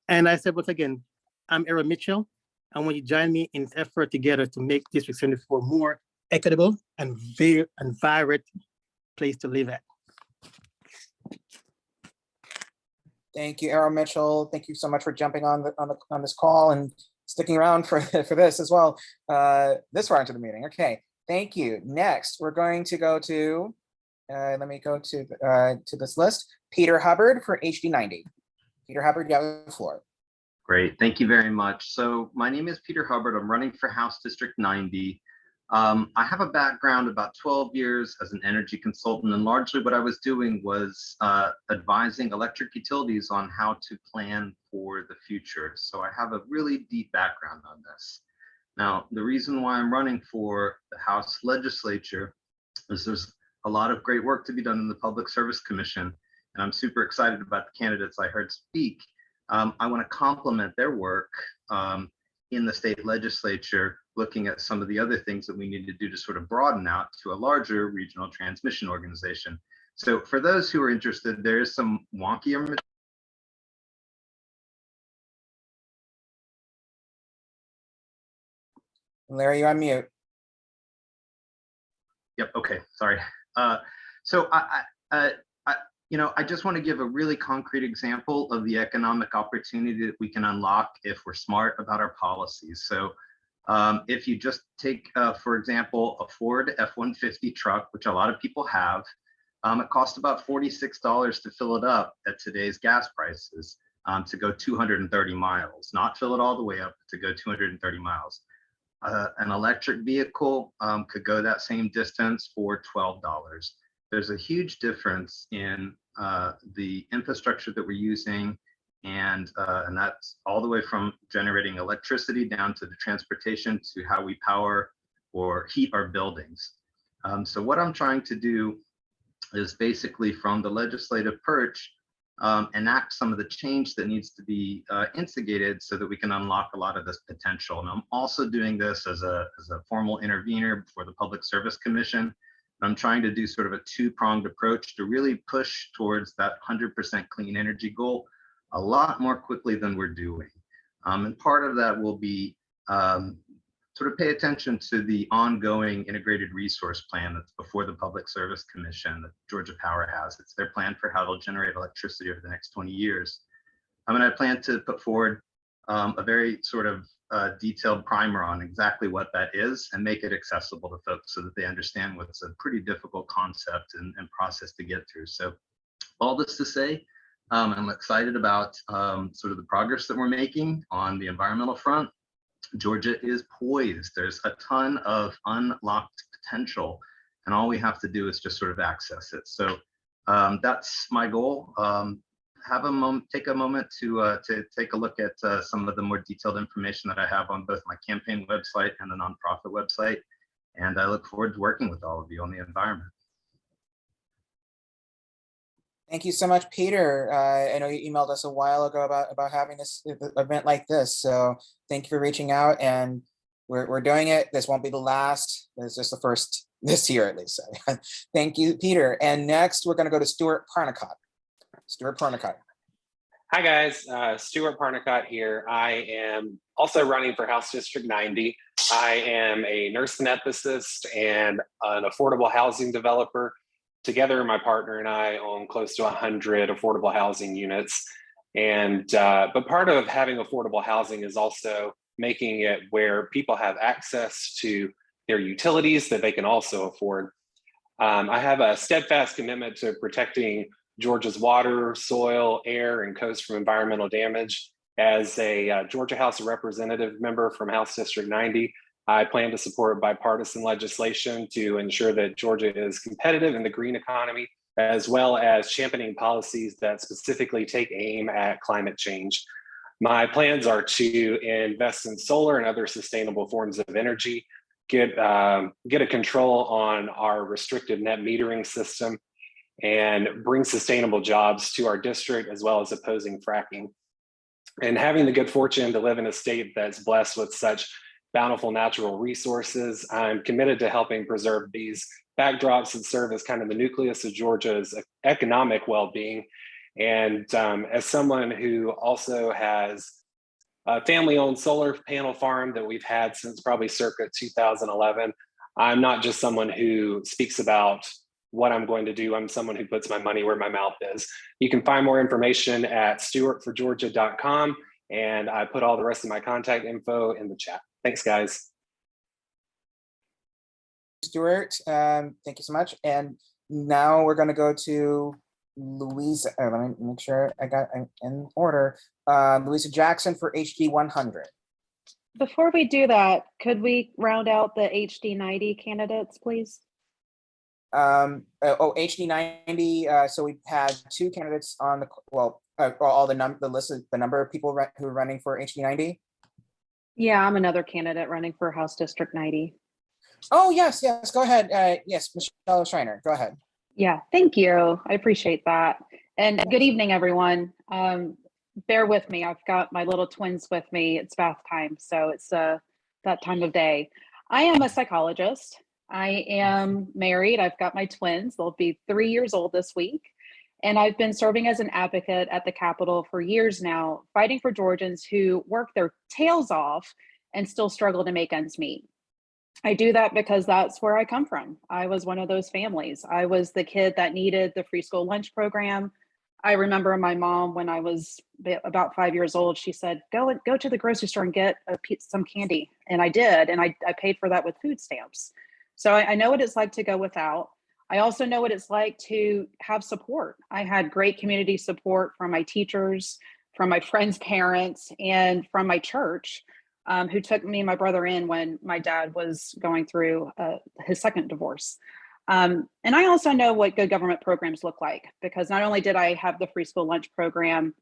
And I said, once again, I'm Errol Mitchell. I want you to join me in this effort together to make District 74 more equitable and vibrant place to live at. Thank you, Errol Mitchell. Thank you so much for jumping on this call and sticking around for this as well. This far into the meeting. Okay, thank you. Next, we're going to go to. Let me go to this list. Peter Hubbard for HD90. Peter Hubbard, you have the floor. Great, thank you very much. So my name is Peter Hubbard. I'm running for House District 90. I have a background about 12 years as an energy consultant, and largely what I was doing was advising electric utilities on how to plan for the future. So I have a really deep background on this. Now, the reason why I'm running for the House legislature is there's a lot of great work to be done in the Public Service Commission, and I'm super excited about the candidates I heard speak. I want to complement their work in the state legislature, looking at some of the other things that we need to do to sort of broaden out to a larger regional transmission organization. So for those who are interested, there is some wonkier material. Larry, you're on mute. Yep, okay, sorry. So I just want to give a really concrete example of the economic opportunity that we can unlock if we're smart about our policies. So if you just take, for example, a Ford F-150 truck, which a lot of people have, it costs about $46 to fill it up at today's gas prices to go 230 miles, not fill it all the way up, to go 230 miles. An electric vehicle could go that same distance for $12. There's a huge difference in the infrastructure that we're using, and that's all the way from generating electricity down to the transportation to how we power or heat our buildings. So what I'm trying to do is basically from the legislative perch, enact some of the change that needs to be instigated so that we can unlock a lot of this potential. And I'm also doing this as a formal intervener before the Public Service Commission. I'm trying to do sort of a two-pronged approach to really push towards that 100% clean energy goal a lot more quickly than we're doing. And part of that will be sort of pay attention to the ongoing integrated resource plan that's before the Public Service Commission that Georgia Power has. It's their plan for how they'll generate electricity over the next 20 years. I plan to put forward a very sort of detailed primer on exactly what that is and make it accessible to folks so that they understand what's a pretty difficult concept and process to get through. So all this to say, I'm excited about sort of the progress that we're making on the environmental front. Georgia is poised. There's a ton of unlocked potential, and all we have to do is just sort of access it. So that's my goal. Take a moment to take a look at some of the more detailed information that I have on both my campaign website and the nonprofit website. And I look forward to working with all of you on the environment. Thank you so much, Peter. I know you emailed us a while ago about having this event like this. So thank you for reaching out, and we're doing it. This won't be the last. It's just the first this year, at least. So thank you, Peter. And next, we're going to go to Stuart Parnicott. Stuart Parnicott. Hi, guys. Stuart Parnicott here. I am also running for House District 90. I am a nurse anesthetist and an affordable housing developer. Together, my partner and I own close to 100 affordable housing units. But part of having affordable housing is also making it where people have access to their utilities that they can also afford. I have a steadfast commitment to protecting Georgia's water, soil, air, and coast from environmental damage. As a Georgia House of Representative member from House District 90, I plan to support bipartisan legislation to ensure that Georgia is competitive in the green economy, as well as championing policies that specifically take aim at climate change. My plans are to invest in solar and other sustainable forms of energy, get a control on our restrictive net metering system, and bring sustainable jobs to our district, as well as opposing fracking. And having the good fortune to live in a state that's blessed with such bountiful natural resources, I'm committed to helping preserve these backdrops that serve as kind of the nucleus of Georgia's economic well-being. And as someone who also has a family-owned solar panel farm that we've had since probably circa 2011, I'm not just someone who speaks about what I'm going to do. I'm someone who puts my money where my mouth is. You can find more information at stuartforgeorgia.com, and I put all the rest of my contact info in the chat. Thanks, guys. Stuart, thank you so much. And now we're going to go to Louisa. Let me make sure I got in order. Louisa Jackson for HD 100. Before we do that, could we round out the HD 90 candidates, please? HD 90. So we've had two candidates on the the list of the number of people who are running for HD 90. Yeah, I'm another candidate running for House District 90. Oh, yes, go ahead. Yes, Michelle Schreiner, go ahead. Yeah, thank you. I appreciate that. And good evening, everyone. Bear with me. I've got my little twins with me. It's bath time, so it's that time of day. I am a psychologist. I am married. I've got my twins. They'll be 3 years old this week. And I've been serving as an advocate at the Capitol for years now, fighting for Georgians who work their tails off and still struggle to make ends meet. I do that because that's where I come from. I was one of those families. I was the kid that needed the free school lunch program. I remember my mom, when I was about 5 years old, she said, go to the grocery store and get some candy. And I did. And I paid for that with food stamps. So I know what it's like to go without. I also know what it's like to have support. I had great community support from my teachers, from my friends' parents, and from my church, who took me and my brother in when my dad was going through his second divorce. And I also know what good government programs look like, because not only did I have the free school lunch program,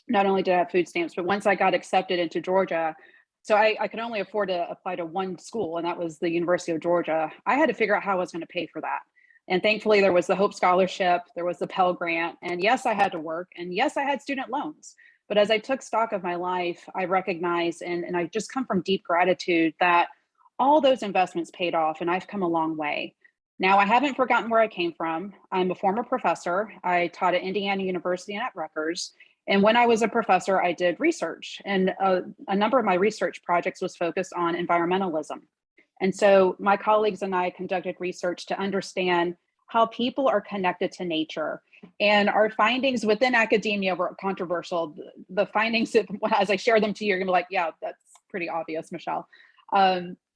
not only did I have food stamps, but once I got accepted into Georgia, so I could only afford to apply to one school, and that was the University of Georgia. I had to figure out how I was going to pay for that. And thankfully, there was the Hope Scholarship, there was the Pell Grant, and yes, I had to work, and yes, I had student loans. But as I took stock of my life, I recognized, and I just come from deep gratitude that all those investments paid off, and I've come a long way. Now, I haven't forgotten where I came from. I'm a former professor. I taught at Indiana University and at Rutgers. And when I was a professor, I did research. And a number of my research projects was focused on environmentalism. And so my colleagues and I conducted research to understand how people are connected to nature. And our findings within academia were controversial. The findings, as I share them to you, you're gonna be like, yeah, that's pretty obvious, Michelle.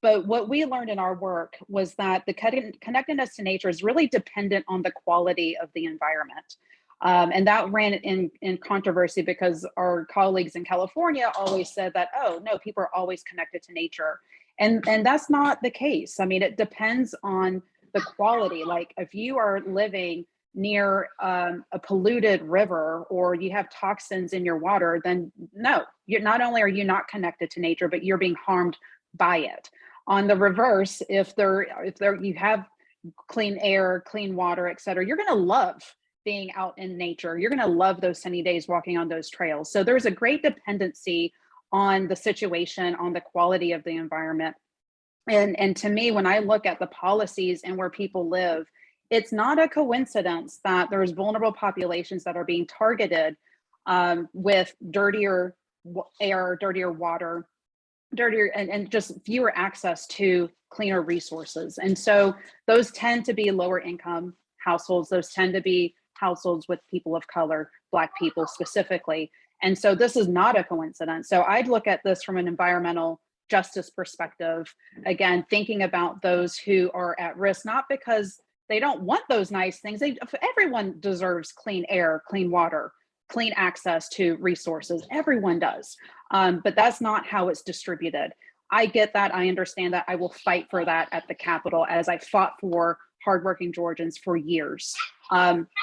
But what we learned in our work was that the connectedness to nature is really dependent on the quality of the environment. And that ran in controversy because our colleagues in California always said that, oh, no, people are always connected to nature. And that's not the case. I mean, it depends on the quality. Like if you are living near a polluted river or you have toxins in your water, then no, you're not only are you not connected to nature, but you're being harmed by it. On the reverse, if you have clean air, clean water, et cetera, you're going to love being out in nature. You're going to love those sunny days walking on those trails. So there's a great dependency on the situation, on the quality of the environment. And to me, when I look at the policies and where people live, it's not a coincidence that there's vulnerable populations that are being targeted with dirtier air, dirtier water, and just fewer access to cleaner resources. And so those tend to be lower income households. Those tend to be households with people of color, Black people specifically. And so this is not a coincidence. So I'd look at this from an environmental justice perspective, again, thinking about those who are at risk, not because they don't want those nice things. Everyone deserves clean air, clean water, clean access to resources. Everyone does. But that's not how it's distributed. I get that. I understand that. I will fight for that at the Capitol, as I fought for hardworking Georgians for years.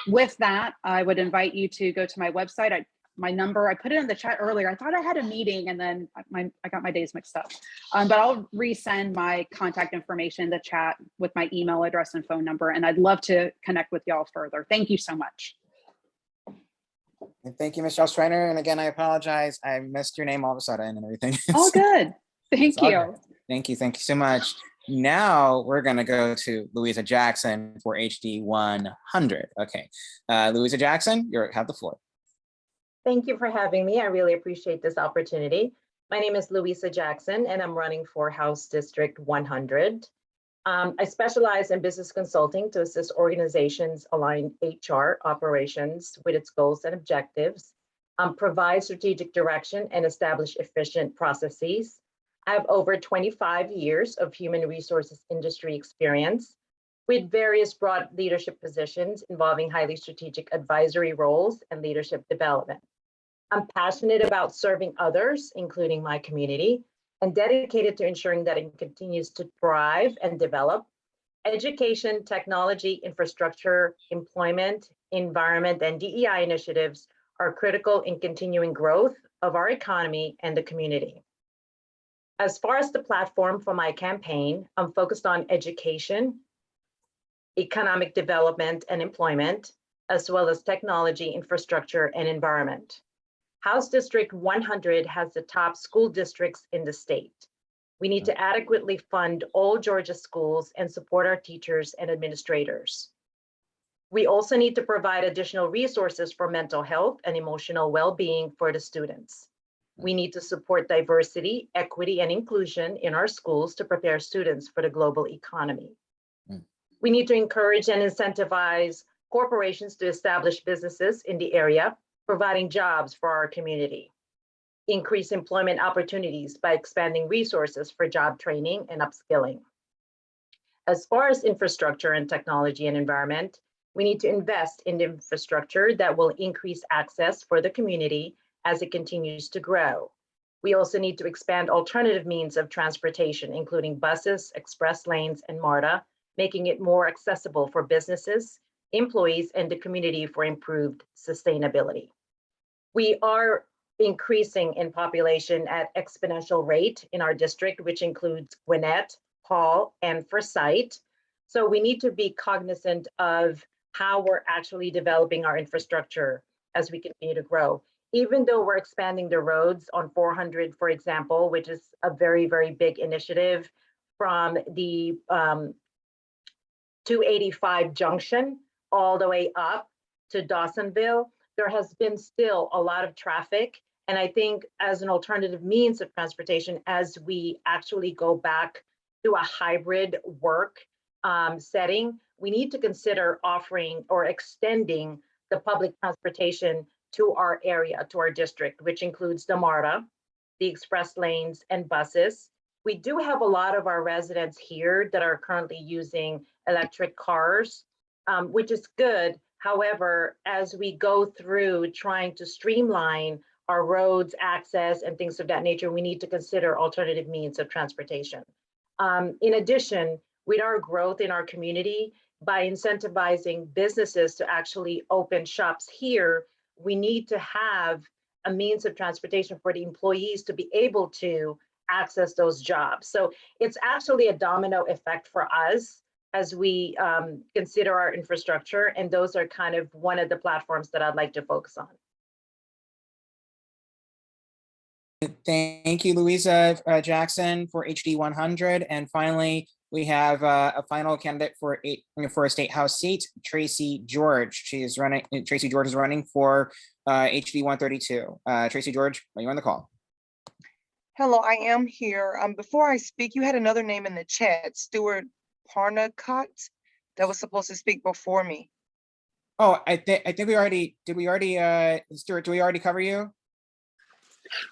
With that, I would invite you to go to my website. My number, I put it in the chat earlier. I thought I had a meeting and then I got my days mixed up. But I'll resend my contact information in the chat with my email address and phone number. And I'd love to connect with y'all further. Thank you so much. And thank you, Michelle Schreiner. And again, I apologize. I missed your name all of a sudden and everything. All good. Thank you. Thank you. Thank you so much. Now we're going to go to Louisa Jackson for HD 100. Okay. Louisa Jackson, you have the floor. Thank you for having me. I really appreciate this opportunity. My name is Louisa Jackson, and I'm running for House District 100. I specialize in business consulting to assist organizations align HR operations with its goals and objectives, provide strategic direction, and establish efficient processes. I have over 25 years of human resources industry experience with various broad leadership positions involving highly strategic advisory roles and leadership development. I'm passionate about serving others, including my community, and dedicated to ensuring that it continues to thrive and develop. Education, technology, infrastructure, employment, environment, and DEI initiatives are critical in continuing growth of our economy and the community. As far as the platform for my campaign, I'm focused on education, economic development and employment, as well as technology, infrastructure, and environment. House District 100 has the top school districts in the state. We need to adequately fund all Georgia schools and support our teachers and administrators. We also need to provide additional resources for mental health and emotional well-being for the students. We need to support diversity, equity, and inclusion in our schools to prepare students for the global economy. We need to encourage and incentivize corporations to establish businesses in the area, providing jobs for our community. Increase employment opportunities by expanding resources for job training and upskilling. As far as infrastructure and technology and environment, we need to invest in the infrastructure that will increase access for the community as it continues to grow. We also need to expand alternative means of transportation, including buses, express lanes, and MARTA, making it more accessible for businesses, employees, and the community for improved sustainability. We are increasing in population at exponential rate in our district, which includes Gwinnett, Hall, and Forsyth. So we need to be cognizant of how we're actually developing our infrastructure as we continue to grow. Even though we're expanding the roads on 400, for example, which is a very, very big initiative from the 285 Junction all the way up to Dawsonville, there has been still a lot of traffic. And I think as an alternative means of transportation, as we actually go back to a hybrid work setting, we need to consider offering or extending the public transportation to our area, to our district, which includes the MARTA, the express lanes and buses. We do have a lot of our residents here that are currently using electric cars, which is good. However, as we go through trying to streamline our roads, access, and things of that nature, we need to consider alternative means of transportation. In addition, with our growth in our community, by incentivizing businesses to actually open shops here, we need to have a means of transportation for the employees to be able to access those jobs. So it's actually a domino effect for us as we consider our infrastructure. And those are kind of one of the platforms that I'd like to focus on. Thank you, Louisa Jackson for HD 100. And finally, we have a final candidate for a state house seat, Tracy George. Tracy George is running for HD 132. Tracy George, are you on the call? Hello, I am here. Before I speak, you had another name in the chat, Stuart Parnacott, that was supposed to speak before me. Oh, I think we already, Stuart, do we already cover you?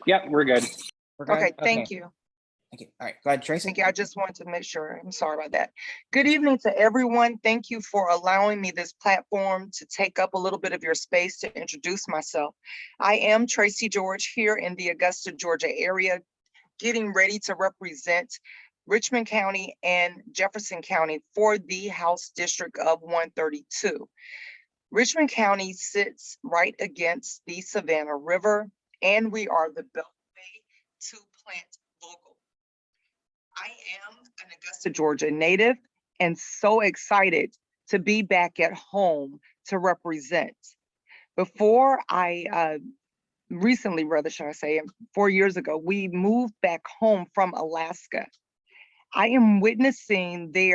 Yep, we're good. We're good? Okay, thank you. Thank you. All right, go ahead, Tracy. Thank you. I just wanted to make sure. I'm sorry about that. Good evening to everyone. Thank you for allowing me this platform to take up a little bit of your space to introduce myself. I am Tracy George here in the Augusta, Georgia area, getting ready to represent Richmond County and Jefferson County for the House District of 132. Richmond County sits right against the Savannah River, and we are the beltway to Plant Local. I am an Augusta, Georgia native and so excited to be back at home to represent. Before recently, rather should I say, 4 years ago, we moved back home from Alaska. I am witnessing they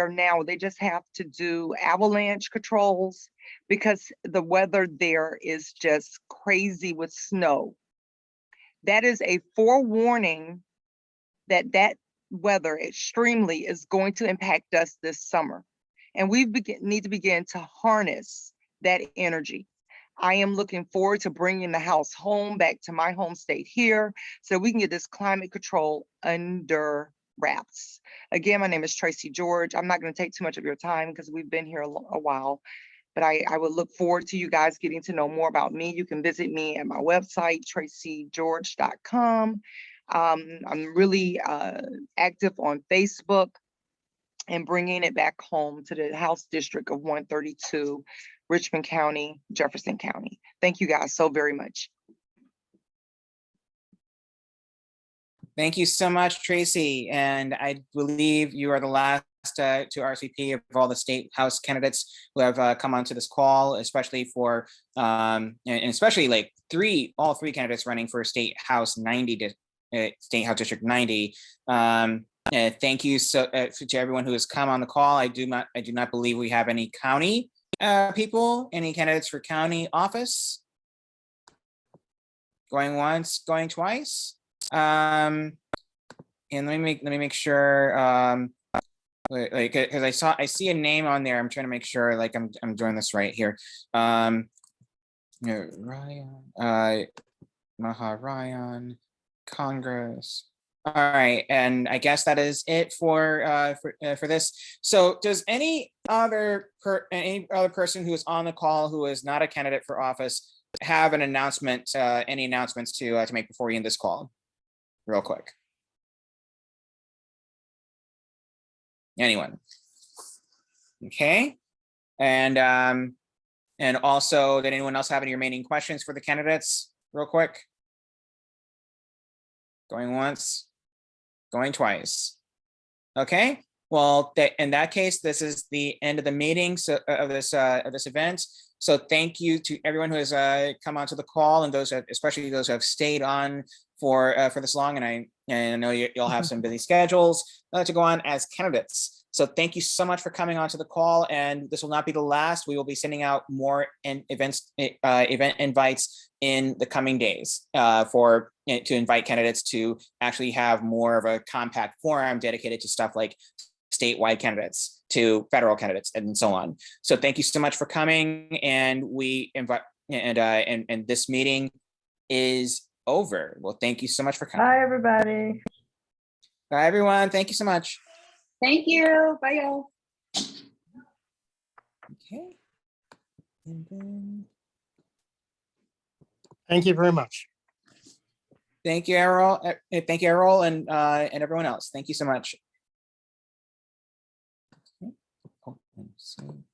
just have to do avalanche controls because the weather there is just crazy with snow. That is a forewarning that weather extremely is going to impact us this summer. And we need to begin to harness that energy. I am looking forward to bringing the House home back to my home state here so we can get this climate control under wraps. Again, my name is Tracy George. I'm not going to take too much of your time because we've been here a while, but I would look forward to you guys getting to know more about me. You can visit me at my website, tracygeorge.com. I'm really active on Facebook and bringing it back home to the House District of 132, Richmond County, Jefferson County. Thank you guys so very much. Thank you so much, Tracy. And I believe you are the last to RSVP of all the state house candidates who have come onto this call, especially for, and especially like all three candidates running for State House 90, State House District 90. Thank you to everyone who has come on the call. I do not believe we have any county people, any candidates for county office. Going once, going twice. And let me make sure, because I see a name on there. I'm trying to make sure like I'm doing this right here. Ryan, Maha Congress. All right, and I guess that is it for this. So does any other person who is on the call who is not a candidate for office have an announcement, any announcements to make before we end this call? Real quick. Anyone? Okay. And also, did anyone else have any remaining questions for the candidates? Real quick. Going once, going twice. Okay. Well, in that case, this is the end of the meeting of this event. So thank you to everyone who has come onto the call, and especially those who have stayed on for this long. And I know you'll have some busy schedules to go on as candidates. So thank you so much for coming onto the call, and this will not be the last. We will be sending out more event invites in the coming days to invite candidates to actually have more of a compact forum dedicated to stuff like statewide candidates to federal candidates and so on. So thank you so much for coming, and we invite and this meeting is over. Well, thank you so much for coming. Bye, everybody. Bye, everyone. Thank you so much. Thank you. Bye, y'all. Okay. And then Thank you very much. thank you, Errol. Thank you, Errol, and everyone else. Thank you so much. Okay. Oh, and so-